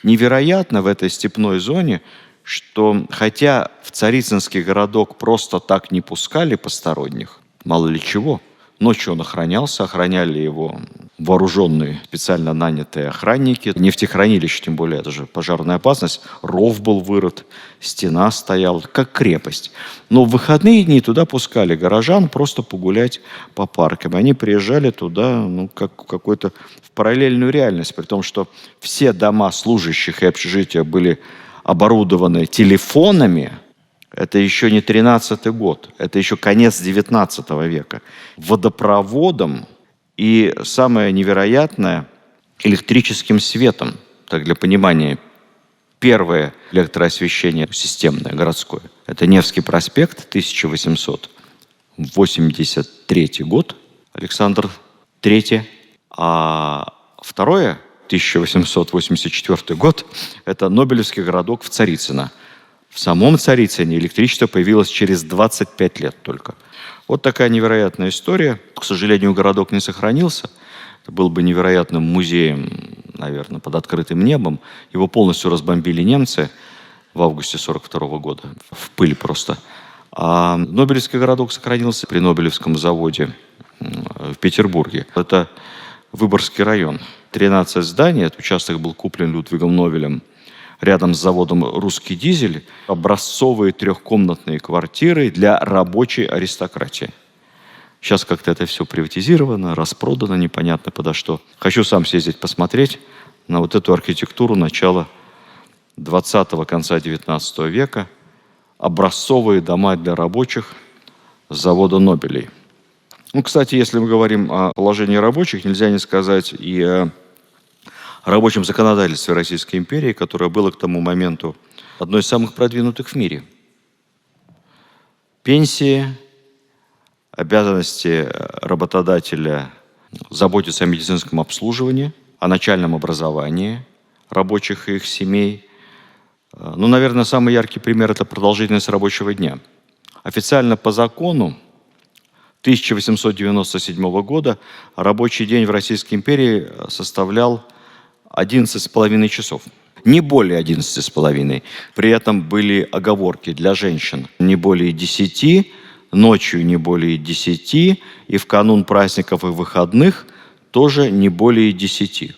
невероятно в этой степной зоне, что хотя в Царицынский городок просто так не пускали посторонних, мало ли чего, ночью он охранялся, охраняли его вооруженные, специально нанятые охранники. Нефтехранилище, тем более, это же пожарная опасность. Ров был вырыт, стена стояла, как крепость. Но в выходные дни туда пускали горожан просто погулять по паркам. Они приезжали туда, как какой-то в параллельную реальность, при том, что все дома служащих и общежития были оборудованы телефонами. Это еще не 13-й год, это еще конец 19 века. Водопроводом и, самое невероятное, электрическим светом. Так, для понимания, первое электроосвещение системное, городское, это Невский проспект, 1883 год, Александр III. А второе, 1884 год, это Нобелевский городок в Царицыно. В самом Царицыне электричество появилось через 25 лет только. Вот такая невероятная история. К сожалению, городок не сохранился. Это был бы невероятным музеем, наверное, под открытым небом. Его полностью разбомбили немцы в августе 1942 года. В пыль просто. А Нобелевский городок сохранился при Нобелевском заводе в Петербурге. Это Выборгский район. 13 зданий. Этот участок был куплен Людвигом Нобелем рядом с заводом «Русский дизель», образцовые трехкомнатные квартиры для рабочей аристократии. Сейчас как-то это все приватизировано, распродано, непонятно подо что. Хочу сам съездить посмотреть на вот эту архитектуру начала 20-го, конца 19 века образцовые дома для рабочих с завода Нобелей. Ну, кстати, если мы говорим о положении рабочих, нельзя не сказать и о рабочем законодательстве Российской империи, которое было к тому моменту одной из самых продвинутых в мире. Пенсии, обязанности работодателя заботиться о медицинском обслуживании, о начальном образовании рабочих и их семей. Ну, наверное, самый яркий пример – это продолжительность рабочего дня. Официально по закону 1897 года рабочий день в Российской империи составлял 11,5 часов. Не более 11,5. При этом были оговорки для женщин. Не более 10, ночью не более 10, и в канун праздников и выходных тоже не более 10.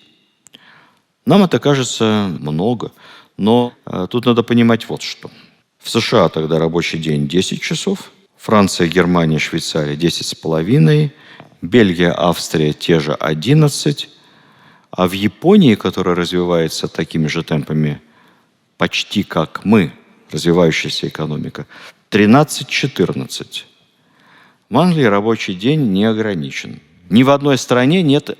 Нам это кажется много, но тут надо понимать вот что. В США тогда рабочий день 10 часов, Франция, Германия, Швейцария 10,5, Бельгия, Австрия те же 11, а в Японии, которая развивается такими же темпами, почти как мы, развивающаяся экономика, 13-14. В Англии рабочий день не ограничен. Ни в одной стране нет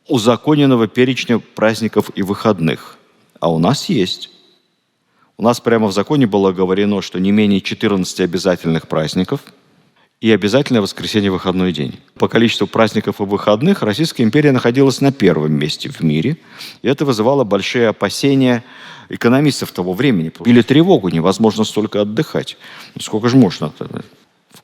узаконенного перечня праздников и выходных, а у нас есть. У нас прямо в законе было оговорено, что не менее 14 обязательных праздников и обязательное воскресенье выходной день. По количеству праздников и выходных Российская империя находилась на первом месте в мире, и это вызывало большие опасения экономистов того времени. Или тревогу, невозможно столько отдыхать. Сколько же можно-то?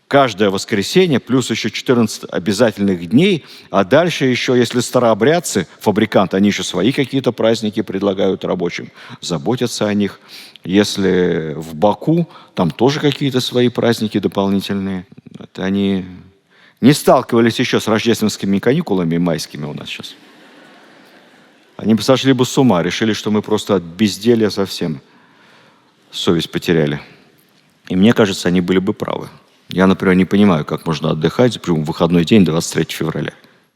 Каждое воскресенье, плюс еще 14 обязательных дней, а дальше еще, если старообрядцы, фабриканты, они еще свои какие-то праздники предлагают рабочим, заботятся о них. Если в Баку, там тоже какие-то свои праздники дополнительные. Это они не сталкивались еще с рождественскими каникулами майскими у нас сейчас. Они бы сошли бы с ума, решили, что мы просто от безделья совсем совесть потеряли. И мне кажется, они были бы правы. Я, например, не понимаю, как можно отдыхать, причем в выходной день 23 февраля.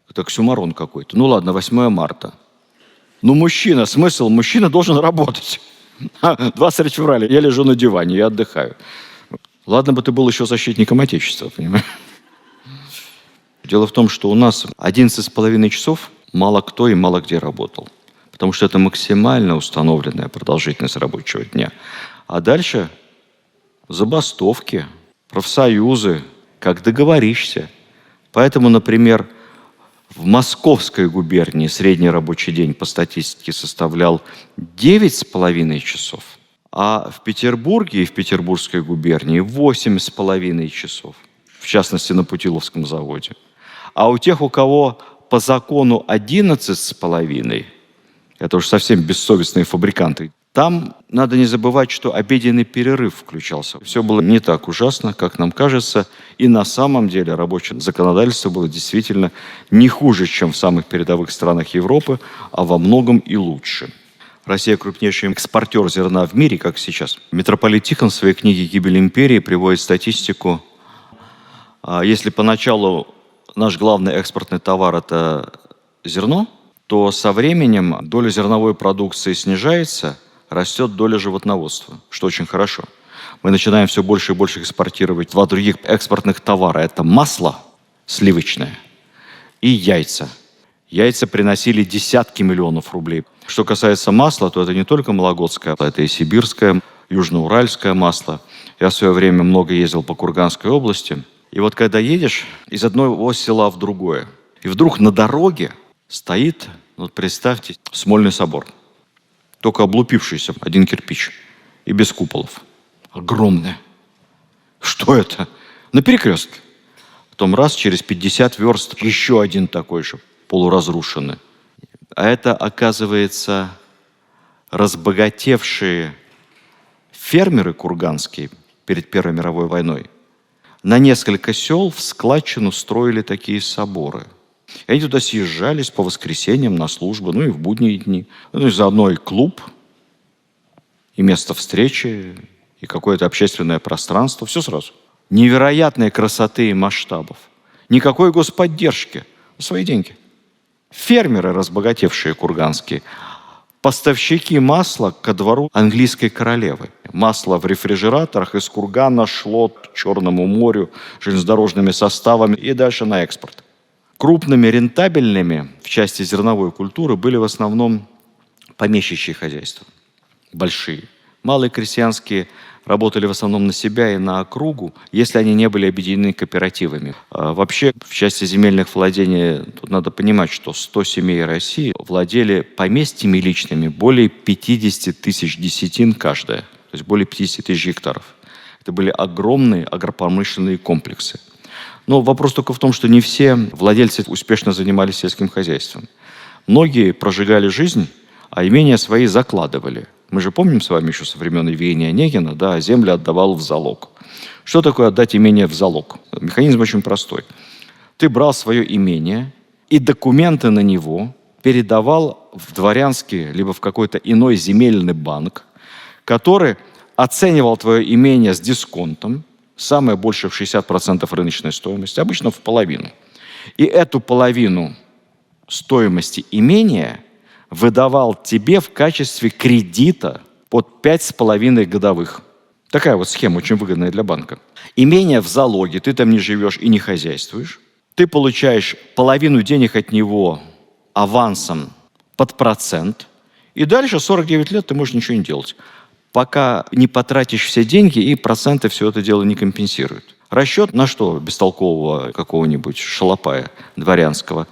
Это оксюморон какой-то. Ну ладно, 8 марта. Ну мужчина, смысл? Мужчина должен работать. 23 февраля я лежу на диване, я отдыхаю. Ладно бы ты был еще защитником Отечества, понимаешь? Дело в том, что у нас 11,5 часов мало кто и мало где работал. Потому что это максимально установленная продолжительность рабочего дня. А дальше забастовки, профсоюзы, как договоришься. Поэтому, например, в Московской губернии средний рабочий день по статистике составлял 9,5 часов, а в Петербурге и в Петербургской губернии 8,5 часов, в частности, на Путиловском заводе. А у тех, у кого по закону 11,5, это уж совсем бессовестные фабриканты, там надо не забывать, что обеденный перерыв включался. Все было не так ужасно, как нам кажется, и на самом деле рабочее законодательство было действительно не хуже, чем в самых передовых странах Европы, а во многом и лучше. Россия крупнейший экспортер зерна в мире, как сейчас. Митрополит Тихон в своей книге «Гибель империи» приводит статистику. Если поначалу наш главный экспортный товар – это зерно, то со временем доля зерновой продукции снижается, растет доля животноводства, что очень хорошо. Мы начинаем все больше и больше экспортировать два других экспортных товара. Это масло сливочное и яйца. Яйца приносили десятки миллионов рублей. Что касается масла, то это не только вологодское, это и сибирское, южноуральское масло. Я в свое время много ездил по Курганской области. И вот когда едешь из одного села в другое, и вдруг на дороге стоит, вот представьте, Смольный собор. Только облупившийся, один кирпич. И без куполов. Огромное. Что это? На перекрестке. Потом раз, через 50 верст, еще один такой же, полуразрушенный. А это, оказывается, разбогатевшие фермеры курганские перед Первой мировой войной на несколько сел в складчину строили такие соборы. И они туда съезжались по воскресеньям на службу, ну и в будние дни. Ну и заодно и клуб, и место встречи, и какое-то общественное пространство. Все сразу. Невероятной красоты и масштабов. Никакой господдержки. Свои деньги. Фермеры, разбогатевшие курганские, поставщики масла ко двору английской королевы. Масло в рефрижераторах из Кургана шло к Черному морю железнодорожными составами и дальше на экспорт. Крупными рентабельными в части зерновой культуры были в основном помещичьи хозяйства, большие. Малые крестьянские работали в основном на себя и на округу, если они не были объединены кооперативами. Вообще, в части земельных владений, тут надо понимать, что 100 семей России владели поместьями личными более 50 тысяч десятин каждая, то есть более 50 тысяч гектаров. Это были огромные агропромышленные комплексы. Но вопрос только в том, что не все владельцы успешно занимались сельским хозяйством. Многие прожигали жизнь, а имения свои закладывали. Мы же помним с вами еще со времен Евгения Онегина, да, земли отдавал в залог. Что такое отдать имение в залог? Механизм очень простой. Ты брал свое имение и документы на него передавал в дворянский, либо в какой-то иной земельный банк, который оценивал твое имение с дисконтом, самое большее в 60% рыночной стоимости, обычно в половину. И эту половину стоимости имения выдавал тебе в качестве кредита под 5,5 годовых. Такая вот схема, очень выгодная для банка. Имение в залоге, ты там не живешь и не хозяйствуешь. Ты получаешь половину денег от него авансом под процент. И дальше 49 лет ты можешь ничего не делать, пока не потратишь все деньги, и проценты все это дело не компенсируют. Расчет на что бестолкового какого-нибудь шалопая дворянского?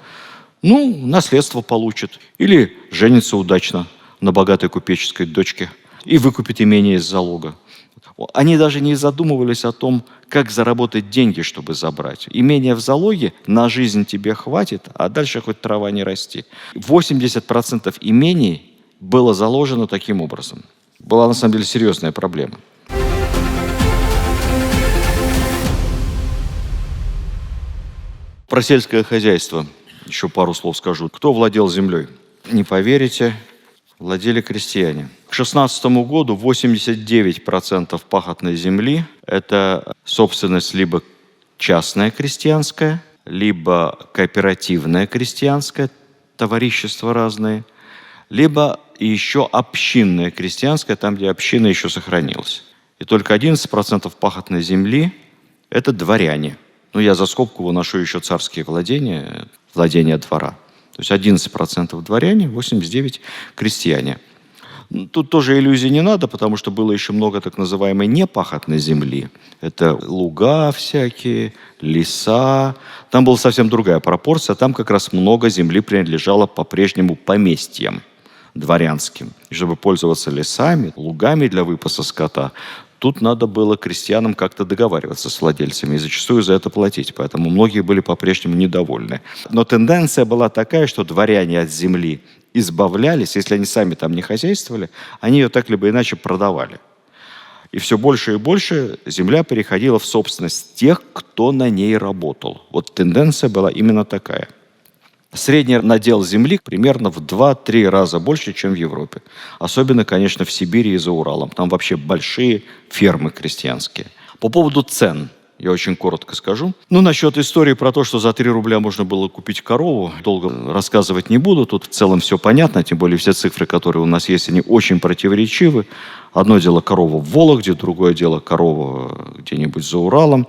Ну, наследство получит. Или женится удачно на богатой купеческой дочке и выкупит имение из залога. Они даже не задумывались о том, как заработать деньги, чтобы забрать. Имение в залоге на жизнь тебе хватит, а дальше хоть трава не расти. 80% имений было заложено таким образом. Была на самом деле серьезная проблема. Про сельское хозяйство еще пару слов скажу. Кто владел землей? Не поверите, владели крестьяне. К 2016 году 89% пахотной земли – это собственность либо частная крестьянская, либо кооперативная крестьянская, товарищества разные, либо еще общинная крестьянская, там, где община еще сохранилась. И только 11% пахотной земли – это дворяне. Ну, я за скобку выношу еще царские владения двора. То есть 11% дворяне, 89% крестьяне. Тут тоже иллюзий не надо, потому что было еще много так называемой непахотной земли. Это луга всякие, леса. Там была совсем другая пропорция. Там как раз много земли принадлежало по-прежнему поместьям дворянским. И чтобы пользоваться лесами, лугами для выпаса скота, тут надо было крестьянам как-то договариваться с владельцами и зачастую за это платить. Поэтому многие были по-прежнему недовольны. Но тенденция была такая, что дворяне от земли избавлялись, если они сами там не хозяйствовали, они ее так либо иначе продавали. И все больше и больше земля переходила в собственность тех, кто на ней работал. Вот тенденция была именно такая. Средний надел земли примерно в 2-3 раза больше, чем в Европе. Особенно, конечно, в Сибири и за Уралом. Там вообще большие фермы крестьянские. По поводу цен я очень коротко скажу. Насчет истории про то, что за 3 рубля можно было купить корову, долго рассказывать не буду. Тут в целом все понятно, тем более все цифры, которые у нас есть, они очень противоречивы. Одно дело корова в Вологде, другое дело корова где-нибудь за Уралом,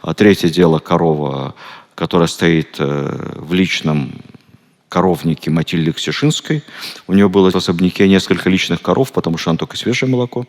а третье дело корова, которая стоит в личном коровнике Матильды Ксишинской. У нее было в особняке несколько личных коров, потому что она только свежее молоко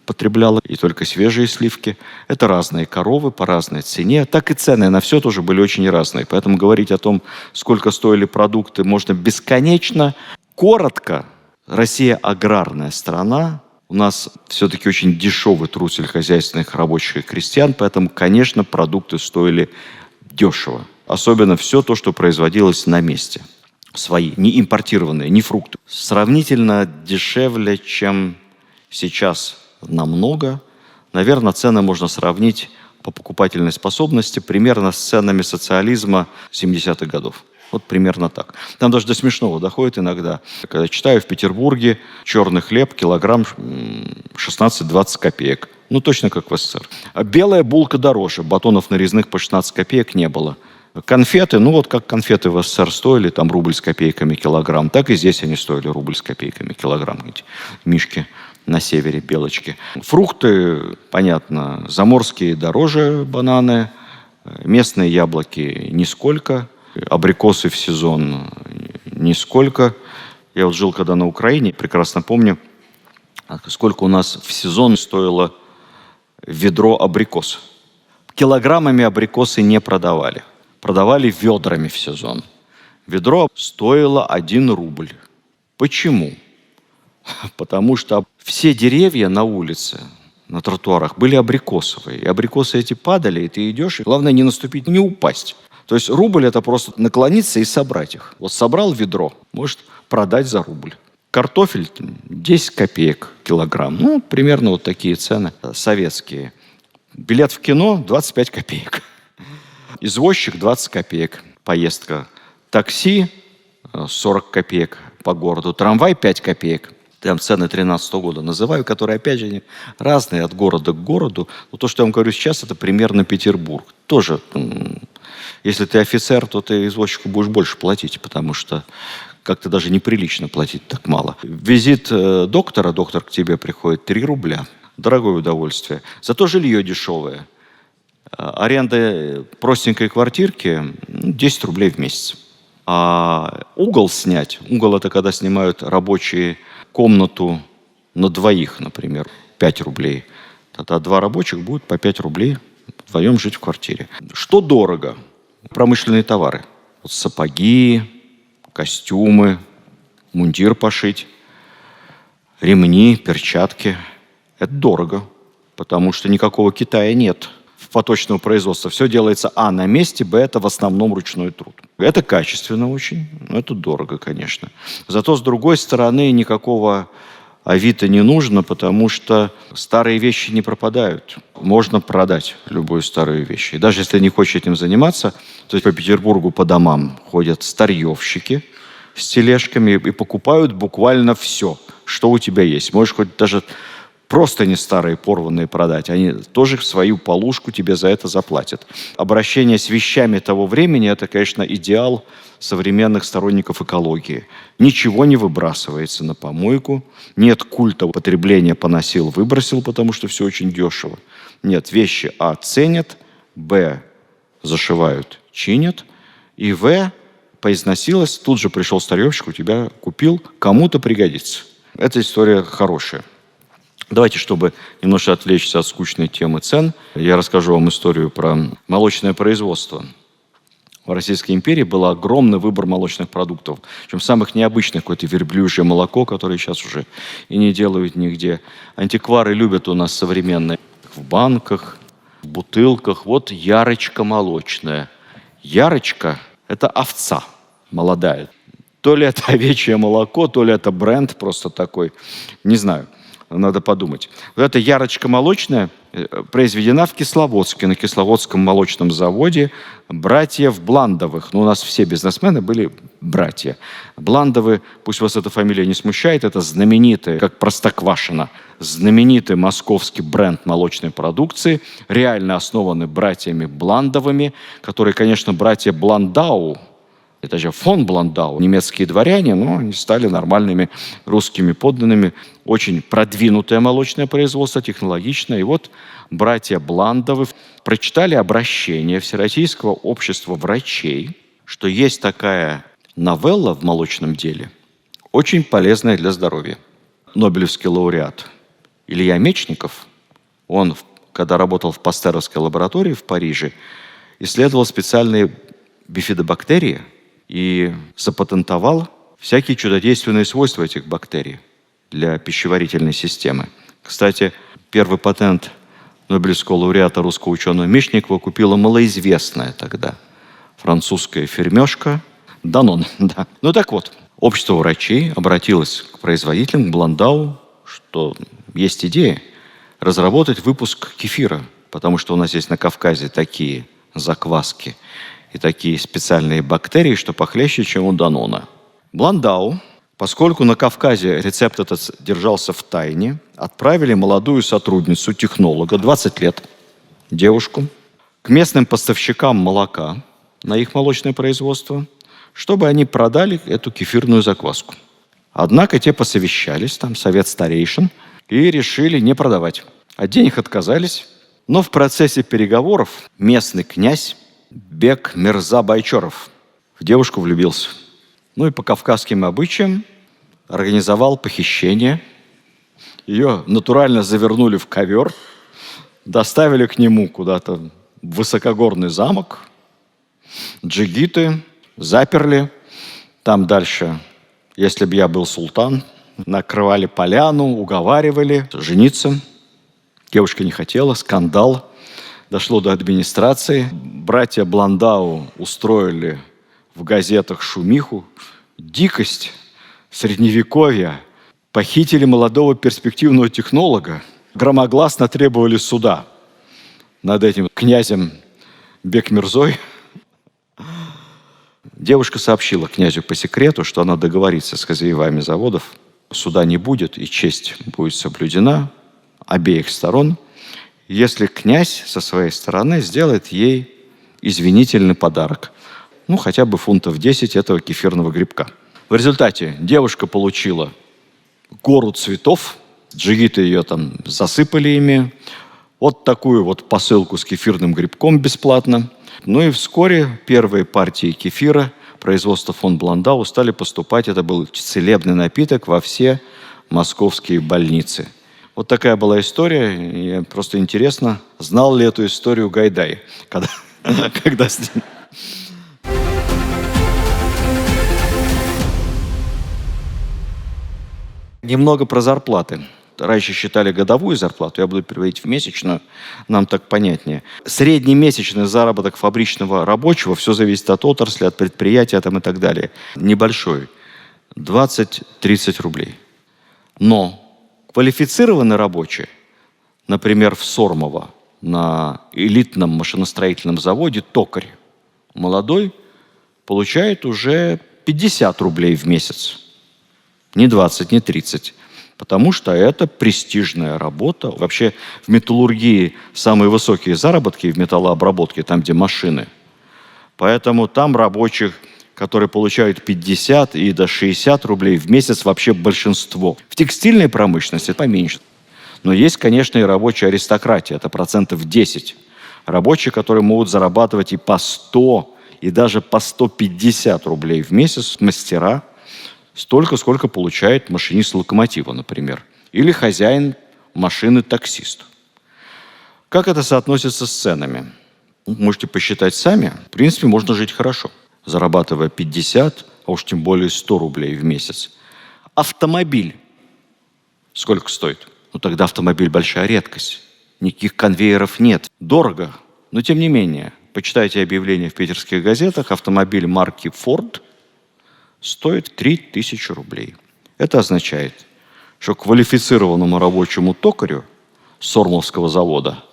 потребляла и только свежие сливки. Это разные коровы по разной цене. Так и цены на все тоже были очень разные. Поэтому говорить о том, сколько стоили продукты, можно бесконечно. Коротко, Россия аграрная страна. У нас все-таки очень дешевый труд сельскохозяйственных рабочих и крестьян, поэтому, конечно, продукты стоили дешево. Особенно все то, что производилось на месте. Свои, не импортированные, не фрукты. Сравнительно дешевле, чем сейчас, намного. Наверное, цены можно сравнить по покупательной способности примерно с ценами социализма 70-х годов. Вот примерно так. Там даже до смешного доходит иногда. Когда читаю, в Петербурге черный хлеб, килограмм 16-20 копеек. Точно как в СССР. А белая булка дороже. Батонов нарезных по 16 копеек не было. Конфеты, ну вот как конфеты в СССР стоили, там рубль с копейками килограмм, так и здесь они стоили рубль с копейками килограмм. Эти мишки на севере, белочки. Фрукты, понятно, заморские дороже бананы, местные яблоки нисколько, абрикосы в сезон нисколько. Я вот жил когда на Украине, прекрасно помню, сколько у нас в сезон стоило ведро абрикос. Килограммами абрикосы не продавали. Продавали ведрами в сезон. Ведро стоило 1 рубль. Почему? Потому что все деревья на улице, на тротуарах были абрикосовые. И абрикосы эти падали, и ты идешь, и главное не наступить, не упасть. То есть рубль – это просто наклониться и собрать их. Вот собрал ведро, может продать за рубль. Картофель 10 копеек килограмм. Ну, примерно вот такие цены советские. Билет в кино 25 копеек. Извозчик 20 копеек. Поездка. Такси 40 копеек по городу. Трамвай 5 копеек. Там цены 2013 года называю, которые, опять же, они разные от города к городу. Но то, что я вам говорю сейчас, это примерно Петербург. Тоже, если ты офицер, то ты извозчику будешь больше платить, потому что как-то даже неприлично платить так мало. Визит доктора, доктор к тебе приходит, 3 рубля. Дорогое удовольствие. Зато жилье дешевое. Аренда простенькой квартирки 10 рублей в месяц. А угол снять, угол это когда снимают рабочие комнату на 2, например, 5 рублей. Тогда 2 рабочих будет по 5 рублей вдвоем жить в квартире. Что дорого? Промышленные товары. Вот сапоги, костюмы, мундир пошить, ремни, перчатки. Это дорого, потому что никакого Китая нет в поточного производства. Все делается, на месте, это в основном ручной труд. Это качественно очень, но это дорого, конечно. Зато, с другой стороны, никакого Авито не нужно, потому что старые вещи не пропадают. Можно продать любую старую вещь. И даже если не хочешь этим заниматься, то есть по Петербургу по домам ходят старьевщики с тележками и покупают буквально все, что у тебя есть. Можешь хоть даже просто не старые порванные продать. Они тоже свою полушку тебе за это заплатят. Обращение с вещами того времени – это, конечно, идеал современных сторонников экологии. Ничего не выбрасывается на помойку. Нет культа употребления поносил, выбросил, потому что все очень дешево. Нет, вещи ценят, зашивают, чинят, и поизносилось, тут же пришел старьевщик, у тебя купил, кому-то пригодится. Эта история хорошая. Давайте, чтобы немножко отвлечься от скучной темы цен, я расскажу вам историю про молочное производство. В Российской империи был огромный выбор молочных продуктов. Причем самых необычных, какое-то верблюжье молоко, которое сейчас уже и не делают нигде. Антиквары любят у нас современные. В банках, в бутылках. Вот ярочка молочная. Ярочка – это овца молодая. То ли это овечье молоко, то ли это бренд просто такой. Не знаю. Надо подумать. Вот эта ярочка молочная произведена в Кисловодске, на Кисловодском молочном заводе братьев Бландовых. У нас все бизнесмены были братья. Бландовы, пусть вас эта фамилия не смущает, это знаменитый, как Простоквашино, знаменитый московский бренд молочной продукции, реально основанный братьями Бландовыми, которые, конечно, братья Бландау. Это же фон Бландау, немецкие дворяне, но они стали нормальными русскими подданными. Очень продвинутое молочное производство, технологичное. И вот братья Бландовы прочитали обращение Всероссийского общества врачей, что есть такая новелла в молочном деле, очень полезная для здоровья. Нобелевский лауреат Илья Мечников, он, когда работал в Пастеровской лаборатории в Париже, исследовал специальные бифидобактерии, и запатентовал всякие чудодейственные свойства этих бактерий для пищеварительной системы. Кстати, первый патент Нобелевского лауреата русского ученого Мечникова купила малоизвестная тогда французская фермешка Данон. Да. Ну так вот, общество врачей обратилось к производителям, к Бландау, что есть идея разработать выпуск кефира, потому что у нас есть на Кавказе такие закваски и такие специальные бактерии, что похлеще, чем у Данона. Бландау, поскольку на Кавказе рецепт этот держался в тайне, отправили молодую сотрудницу, технолога, 20 лет, девушку, к местным поставщикам молока на их молочное производство, чтобы они продали эту кефирную закваску. Однако те посовещались, там совет старейшин, и решили не продавать. От денег отказались, но в процессе переговоров местный князь Бек Мирза Байчоров в девушку влюбился. Ну и по кавказским обычаям организовал похищение. Ее натурально завернули в ковер, доставили к нему куда-то в высокогорный замок. Джигиты заперли. Там дальше, если бы я был султан, накрывали поляну, уговаривали жениться. Девушка не хотела, скандал. Дошло до администрации. Братья Бландау устроили в газетах шумиху. Дикость средневековья. Похитили молодого перспективного технолога. Громогласно требовали суда над этим князем Бекмирзой. Девушка сообщила князю по секрету, что она договорится с хозяевами заводов. Суда не будет, и честь будет соблюдена обеих сторон, если князь со своей стороны сделает ей извинительный подарок. Ну, хотя бы фунтов 10 этого кефирного грибка. В результате девушка получила гору цветов, джигиты ее там засыпали ими, вот такую вот посылку с кефирным грибком бесплатно. Ну и вскоре первые партии кефира производства фон Бландау стали поступать. Это был целебный напиток во все московские больницы. Вот такая была история. И просто интересно, знал ли эту историю Гайдай, когда с ним... Немного про зарплаты. Раньше считали годовую зарплату, я буду переводить в месячную, нам так понятнее. Средний месячный заработок фабричного рабочего, все зависит от отрасли, от предприятия там, и так далее, небольшой, 20-30 рублей. Но квалифицированный рабочий, например, в Сормово, на элитном машиностроительном заводе токарь, молодой, получает уже 50 рублей в месяц. Не 20, не 30. Потому что это престижная работа. Вообще в металлургии самые высокие заработки в металлообработке, там, где машины. Поэтому там рабочих, которые получают 50 и до 60 рублей в месяц, вообще большинство. В текстильной промышленности поменьше. Но есть, конечно, и рабочая аристократия. Это 10%. Рабочие, которые могут зарабатывать и по 100, и даже по 150 рублей в месяц, мастера. Столько, сколько получает машинист локомотива, например. Или хозяин машины-таксист. Как это соотносится с ценами? Можете посчитать сами. В принципе, можно жить хорошо, зарабатывая 50, а уж тем более 100 рублей в месяц. Автомобиль сколько стоит? Ну, тогда автомобиль большая редкость. Никаких конвейеров нет. Дорого, но тем не менее. Почитайте объявления в питерских газетах. Автомобиль марки Ford стоит 3000 рублей. Это означает, что квалифицированному рабочему токарю Сормовского завода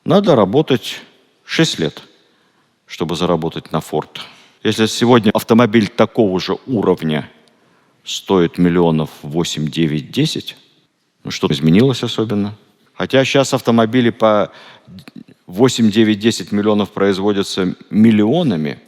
надо работать 6 лет, чтобы заработать на Форд. Если сегодня автомобиль такого же уровня стоит миллионов 8, 9, 10, ну что изменилось особенно? Хотя сейчас автомобили по 8, 9, 10 миллионов производятся миллионами,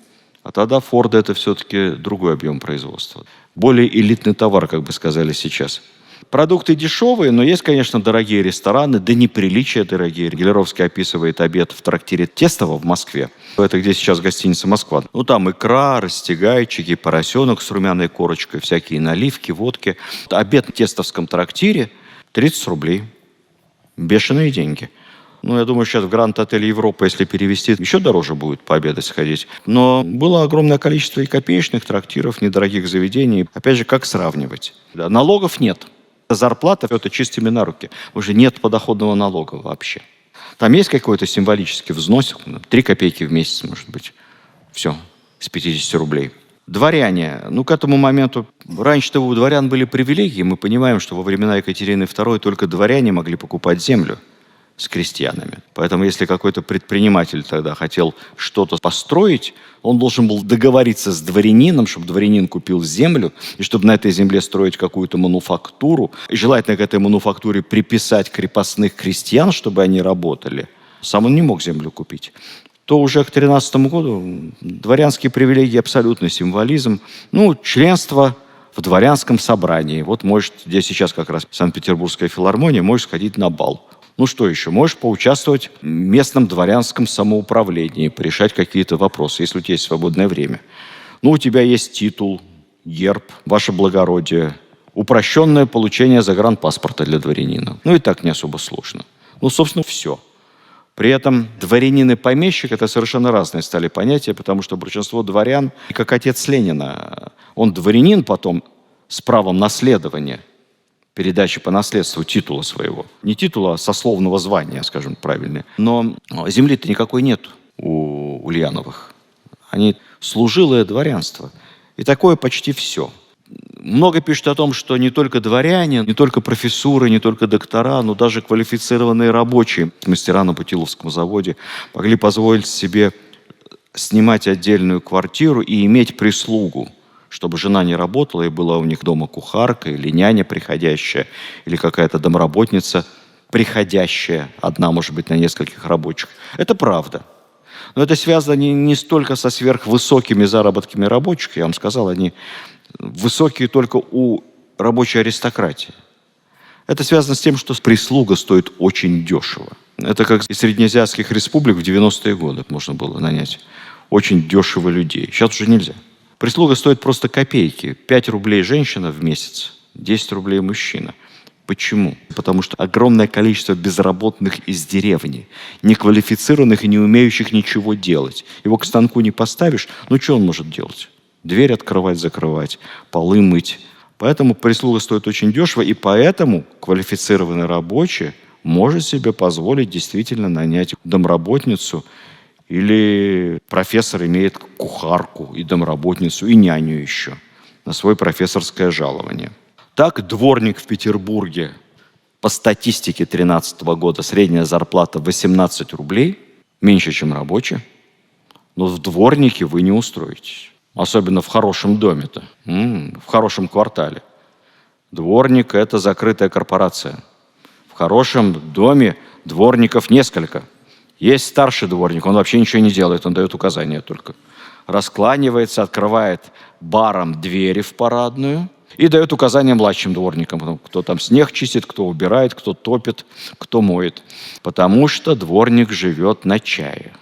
а тогда Форд это все-таки другой объем производства. Более элитный товар, как бы сказали сейчас. Продукты дешевые, но есть, конечно, дорогие рестораны, да неприличия дорогие. Гелеровский описывает обед в трактире Тестово в Москве. Это где сейчас гостиница «Москва». Ну, там икра, растягайчики, поросенок с румяной корочкой, всякие наливки, водки. Обед в тестовском трактире 30 рублей. Бешеные деньги. Ну, я думаю, сейчас в Гранд-отель Европа, если перевести, еще дороже будет пообедать сходить. Но было огромное количество и копеечных трактиров, недорогих заведений. Опять же, как сравнивать? Да, налогов нет. Зарплата – это чистыми на руки. Уже нет подоходного налога вообще. Там есть какой-то символический взнос, 3 копейки в месяц, может быть. Все, с 50 рублей. Дворяне. Ну, к этому моменту, раньше-то у дворян были привилегии. Мы понимаем, что во времена Екатерины II только дворяне могли покупать землю с крестьянами. Поэтому, если какой-то предприниматель тогда хотел что-то построить, он должен был договориться с дворянином, чтобы дворянин купил землю, и чтобы на этой земле строить какую-то мануфактуру. И желательно к этой мануфактуре приписать крепостных крестьян, чтобы они работали. Сам он не мог землю купить. то уже к 13 году дворянские привилегии абсолютный символизм. Ну, членство в дворянском собрании. Вот можешь, где сейчас как раз Санкт-Петербургская филармония, можешь сходить на бал. Ну что еще? Можешь поучаствовать в местном дворянском самоуправлении, порешать какие-то вопросы, если у тебя есть свободное время. Ну, у тебя есть титул, герб, ваше благородие, упрощенное получение загранпаспорта для дворянина. Ну и так не особо сложно. Ну, собственно, все. При этом дворянин и помещик – это совершенно разные стали понятия, потому что большинство дворян, как отец Ленина, он дворянин потом с правом наследования, передачи по наследству титула своего. Не титула, а сословного звания, скажем правильно. Но земли-то никакой нет у Ульяновых. Они служилое дворянство. И такое почти все. Много пишут о том, что не только дворяне, не только профессуры, не только доктора, но даже квалифицированные рабочие мастера на Путиловском заводе могли позволить себе снимать отдельную квартиру и иметь прислугу, чтобы жена не работала и была у них дома кухарка или няня приходящая, или какая-то домработница приходящая, одна, может быть, на нескольких рабочих. Это правда. Но это связано не столько со сверхвысокими заработками рабочих, я вам сказал, они высокие только у рабочей аристократии. Это связано с тем, что прислуга стоит очень дешево. Это как из среднеазиатских республик в 90-е годы можно было нанять очень дешево людей. Сейчас уже нельзя. Прислуга стоит просто копейки. 5 рублей женщина в месяц, 10 рублей мужчина. Почему? Потому что огромное количество безработных из деревни, неквалифицированных и не умеющих ничего делать. Его к станку не поставишь, ну что он может делать? Дверь открывать, закрывать, полы мыть. Поэтому прислуга стоит очень дешево, и поэтому квалифицированный рабочий может себе позволить действительно нанять домработницу, или профессор имеет кухарку и домработницу, и няню еще на свое профессорское жалование. Так, дворник в Петербурге по статистике 2013 года средняя зарплата 18 рублей, меньше, чем рабочий, но в дворнике вы не устроитесь. Особенно в хорошем доме-то, в хорошем квартале. Дворник – это закрытая корпорация. В хорошем доме дворников несколько. Есть старший дворник, он вообще ничего не делает, он дает указания только. Раскланивается, открывает баром двери в парадную и дает указания младшим дворникам, кто там снег чистит, кто убирает, кто топит, кто моет. Потому что дворник живет на чае,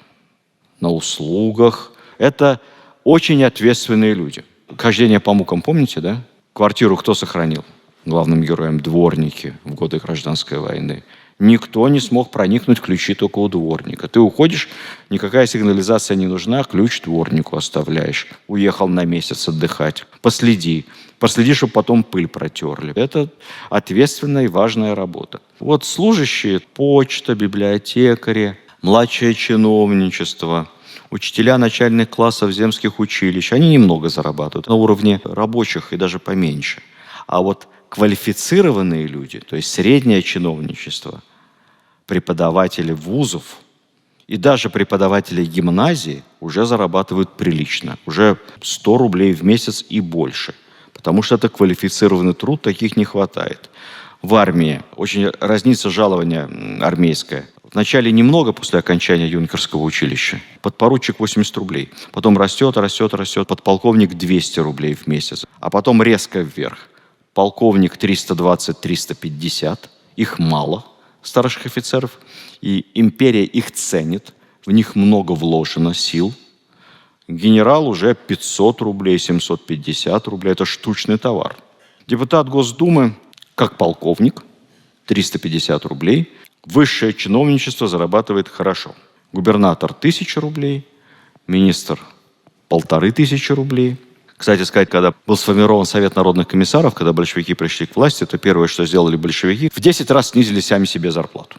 на услугах. Это очень ответственные люди. Хождение по мукам, помните, да? Квартиру кто сохранил? Главным героем дворники в годы Гражданской войны. Никто не смог проникнуть, ключи только у дворника. Ты уходишь, никакая сигнализация не нужна, ключ дворнику оставляешь. Уехал на месяц отдыхать. Последи, чтобы потом пыль протерли. Это ответственная и важная работа. Вот служащие, почта, библиотекари, младшее чиновничество, учителя начальных классов земских училищ, они немного зарабатывают на уровне рабочих и даже поменьше. А вот квалифицированные люди, то есть среднее чиновничество, преподаватели вузов и даже преподаватели гимназии уже зарабатывают прилично, уже 100 рублей в месяц и больше, потому что это квалифицированный труд, таких не хватает. В армии очень разнится жалование армейское. Вначале немного после окончания юнкерского училища. Подпоручик 80 рублей. Потом растет. Подполковник 200 рублей в месяц. А потом резко вверх. Полковник 320-350. Их мало, старших офицеров. И империя их ценит. В них много вложено сил. Генерал уже 500 рублей, 750 рублей. Это штучный товар. Депутат Госдумы, как полковник, 350 рублей. Высшее чиновничество зарабатывает хорошо. Губернатор 1000 рублей, министр 1500 рублей. Кстати сказать, когда был сформирован Совет народных комиссаров, когда большевики пришли к власти, то первое, что сделали большевики, в 10 раз снизили сами себе зарплату.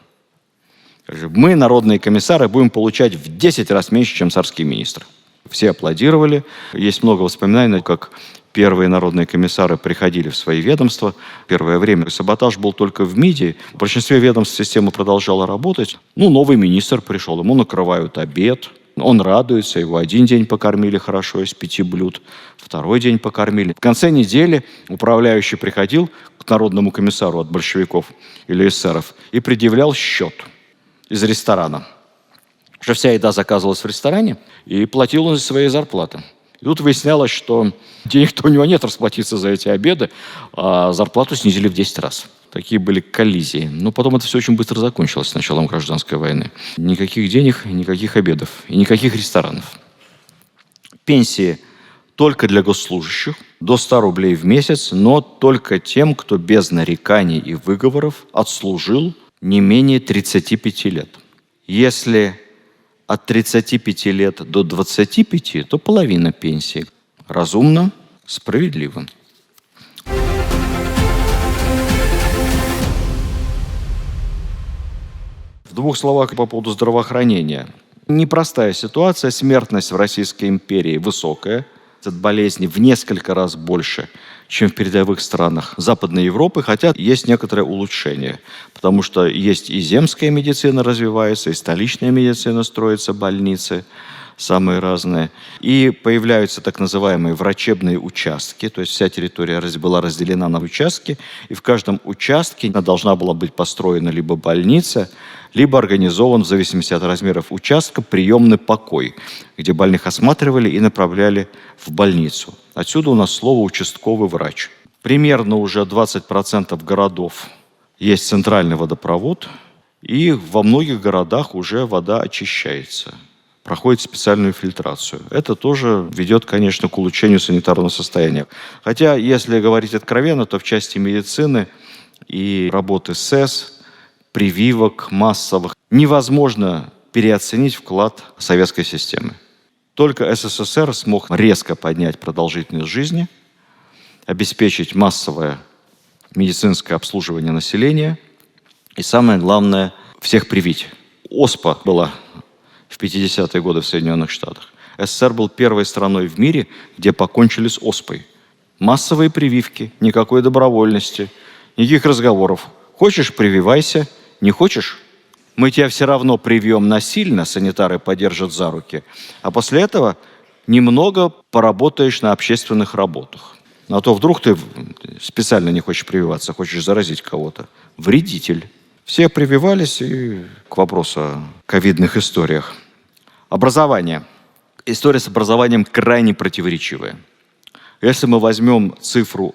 Мы, народные комиссары, будем получать в 10 раз меньше, чем царские министры. Все аплодировали. Есть много воспоминаний, как первые народные комиссары приходили в свои ведомства. Первое время саботаж был только в МИДе. В большинстве ведомств система продолжала работать. Новый министр пришел, ему накрывают обед. Он радуется, его один день покормили хорошо из 5 блюд, второй день покормили. В конце недели управляющий приходил к народному комиссару от большевиков или эсеров и предъявлял счет из ресторана. что вся еда заказывалась в ресторане, и платил он из своей зарплаты. И тут выяснялось, что денег-то у него нет расплатиться за эти обеды, а зарплату снизили в 10 раз. Такие были коллизии. Но потом это все очень быстро закончилось с началом гражданской войны. Никаких денег, никаких обедов и никаких ресторанов. Пенсии только для госслужащих, до 100 рублей в месяц, но только тем, кто без нареканий и выговоров отслужил не менее 35 лет. Если от 35 лет до 25, то половина пенсии. Разумно, справедливо. В 2 словах по поводу здравоохранения. Непростая ситуация. Смертность в Российской империи высокая. От болезни в несколько раз больше, чем в передовых странах Западной Европы, хотя есть некоторое улучшение, потому что есть и земская медицина развивается, и столичная медицина строится, больницы самые разные, и появляются так называемые врачебные участки, то есть вся территория была разделена на участки, и в каждом участке должна была быть построена либо больница, либо организован, в зависимости от размеров участка, приемный покой, где больных осматривали и направляли в больницу. Отсюда у нас слово «участковый врач». Примерно уже 20% городов есть центральный водопровод, и во многих городах уже вода очищается, проходит специальную фильтрацию. Это тоже ведет, конечно, к улучшению санитарного состояния. Хотя, если говорить откровенно, то в части медицины и работы СЭС, прививок массовых, невозможно переоценить вклад советской системы. Только СССР смог резко поднять продолжительность жизни, обеспечить массовое медицинское обслуживание населения и, самое главное, всех привить. ОСПА была в 50-е годы в Соединенных Штатах. СССР был первой страной в мире, где покончили с ОСПой. Массовые прививки, никакой добровольности, никаких разговоров. Хочешь – прививайся, не хочешь – мы тебя все равно привьем насильно, санитары подержат за руки, а после этого немного поработаешь на общественных работах. А то вдруг ты специально не хочешь прививаться, хочешь заразить кого-то. Вредитель. Все прививались, и к вопросу о ковидных историях. Образование. История с образованием крайне противоречивая. Если мы возьмем цифру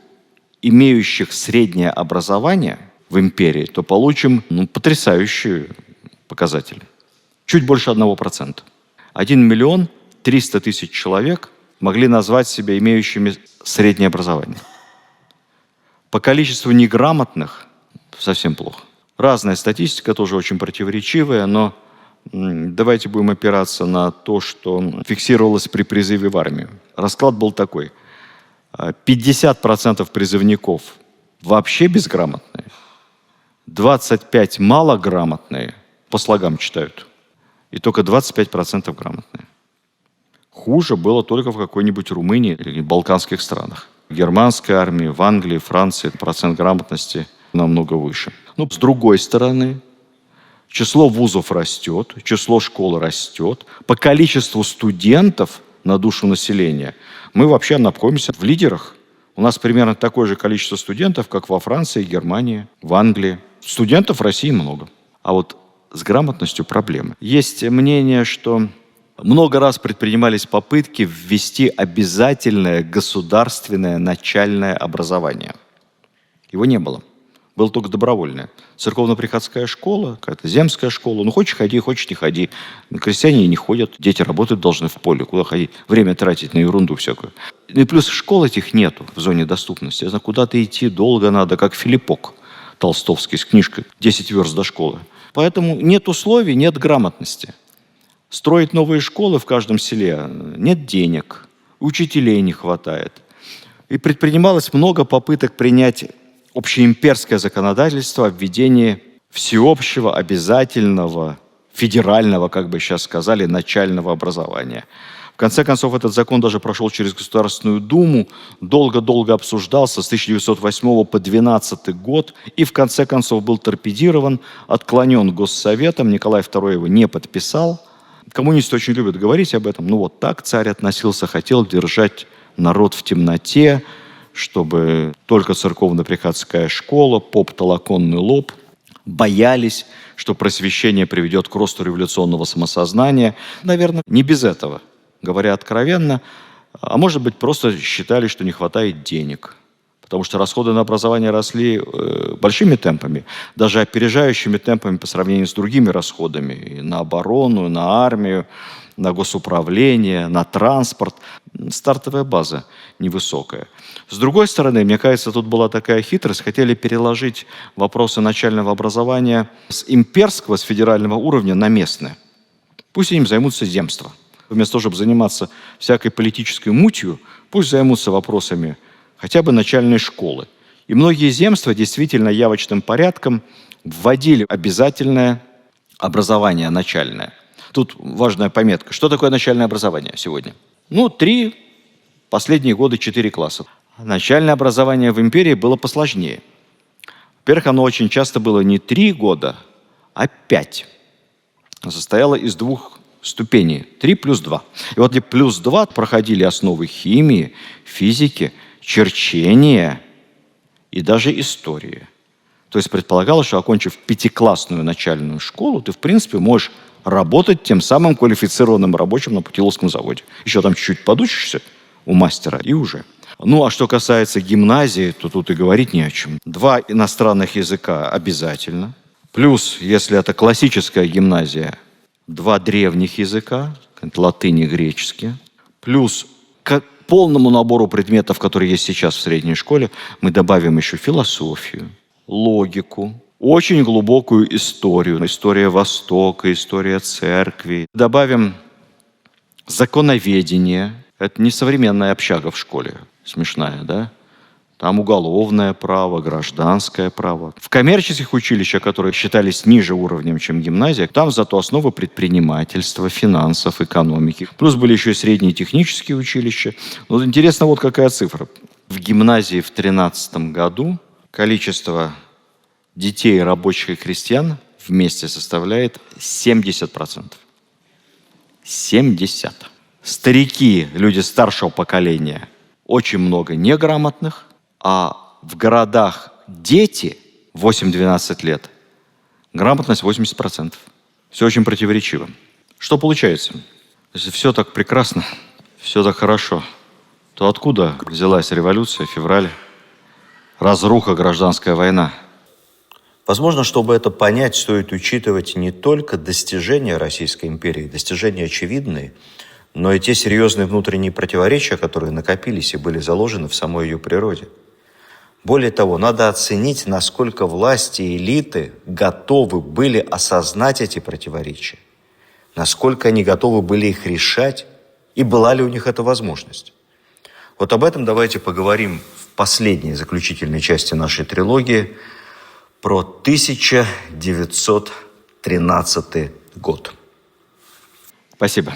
имеющих среднее образование в империи, то получим потрясающие показатели. Чуть больше 1%. 1 миллион 300 тысяч человек могли назвать себя имеющими среднее образование. По количеству неграмотных совсем плохо. Разная статистика, тоже очень противоречивая, но давайте будем опираться на то, что фиксировалось при призыве в армию. Расклад был такой. 50% призывников вообще безграмотные, 25% малограмотные, по слогам читают, и только 25% грамотные. Хуже было только в какой-нибудь Румынии или балканских странах. В германской армии, в Англии, Франции процент грамотности намного выше. Но с другой стороны, число вузов растет, число школ растет. По количеству студентов на душу населения мы вообще находимся в лидерах. У нас примерно такое же количество студентов, как во Франции, Германии, в Англии. Студентов в России много. А вот с грамотностью проблемы. Есть мнение, что много раз предпринимались попытки ввести обязательное государственное начальное образование. Его не было. Было только добровольное. Церковно-приходская школа, какая-то земская школа. Хочешь ходи, хочешь не ходи. Крестьяне не ходят, дети работать должны в поле. Куда ходить? Время тратить на ерунду всякую. И плюс школ этих нету в зоне доступности. Куда-то идти долго надо, как Филиппок толстовский с книжкой «10 верст до школы». Поэтому нет условий, нет грамотности. Строить новые школы в каждом селе нет денег, учителей не хватает. И предпринималось много попыток принять общеимперское законодательство о введении всеобщего, обязательного, федерального, как бы сейчас сказали, начального образования. В конце концов, этот закон даже прошел через Государственную Думу, долго-долго обсуждался с 1908 по 12 год и в конце концов был торпедирован, отклонен Госсоветом, Николай II его не подписал. Коммунисты очень любят говорить об этом. Вот так царь относился, хотел держать народ в темноте, чтобы только церковно-приходская школа, поп толоконный лоб. боялись, что просвещение приведет к росту революционного самосознания. Наверное, не без этого, говоря откровенно. А может быть, просто считали, что не хватает денег. Потому что расходы на образование росли большими темпами, даже опережающими темпами по сравнению с другими расходами. И на оборону, на армию, на госуправление, на транспорт. Стартовая база невысокая. С другой стороны, мне кажется, тут была такая хитрость. Хотели переложить вопросы начального образования с имперского, с федерального уровня на местное. Пусть им займутся земства. Вместо того, чтобы заниматься всякой политической мутью, пусть займутся вопросами хотя бы начальной школы. И многие земства действительно явочным порядком вводили обязательное образование начальное. Тут важная пометка. Что такое начальное образование сегодня? 3, последние годы 4 класса. Начальное образование в империи было посложнее. Во-первых, оно очень часто было не 3 года, а 5. Состояло из 2 ступеней. 3 плюс 2. И вот плюс 2 проходили основы химии, физики, черчения и даже истории. То есть предполагалось, что, окончив 5-классную начальную школу, ты, в принципе, можешь работать тем самым квалифицированным рабочим на Путиловском заводе. Еще там чуть-чуть подучишься у мастера и уже. А что касается гимназии, то тут и говорить не о чем. 2 иностранных языка обязательно. Плюс, если это классическая гимназия, 2 древних языка, латынь и греческий. Плюс к полному набору предметов, которые есть сейчас в средней школе, мы добавим еще философию, логику, очень глубокую историю. История Востока, история церкви. Добавим законоведение. Это не современная общага в школе. Смешная, да? Там уголовное право, гражданское право. В коммерческих училищах, которые считались ниже уровнем, чем гимназия, там зато основы предпринимательства, финансов, экономики. Плюс были еще и средние технические училища. Интересно, вот какая цифра. В гимназии в 2013 году количество детей рабочих и крестьян вместе составляет 70%. 70%. Старики, люди старшего поколения, очень много неграмотных, а в городах дети 8-12 лет, грамотность 80%. Все очень противоречиво. Что получается? Если все так прекрасно, все так хорошо, то откуда взялась революция, февраль, разруха, гражданская война? Возможно, чтобы это понять, стоит учитывать не только достижения Российской империи, достижения очевидные, но и те серьезные внутренние противоречия, которые накопились и были заложены в самой ее природе. Более того, надо оценить, насколько власти и элиты готовы были осознать эти противоречия, насколько они готовы были их решать, и была ли у них эта возможность. Вот об этом давайте поговорим в последней заключительной части нашей трилогии про 1913 год. Спасибо.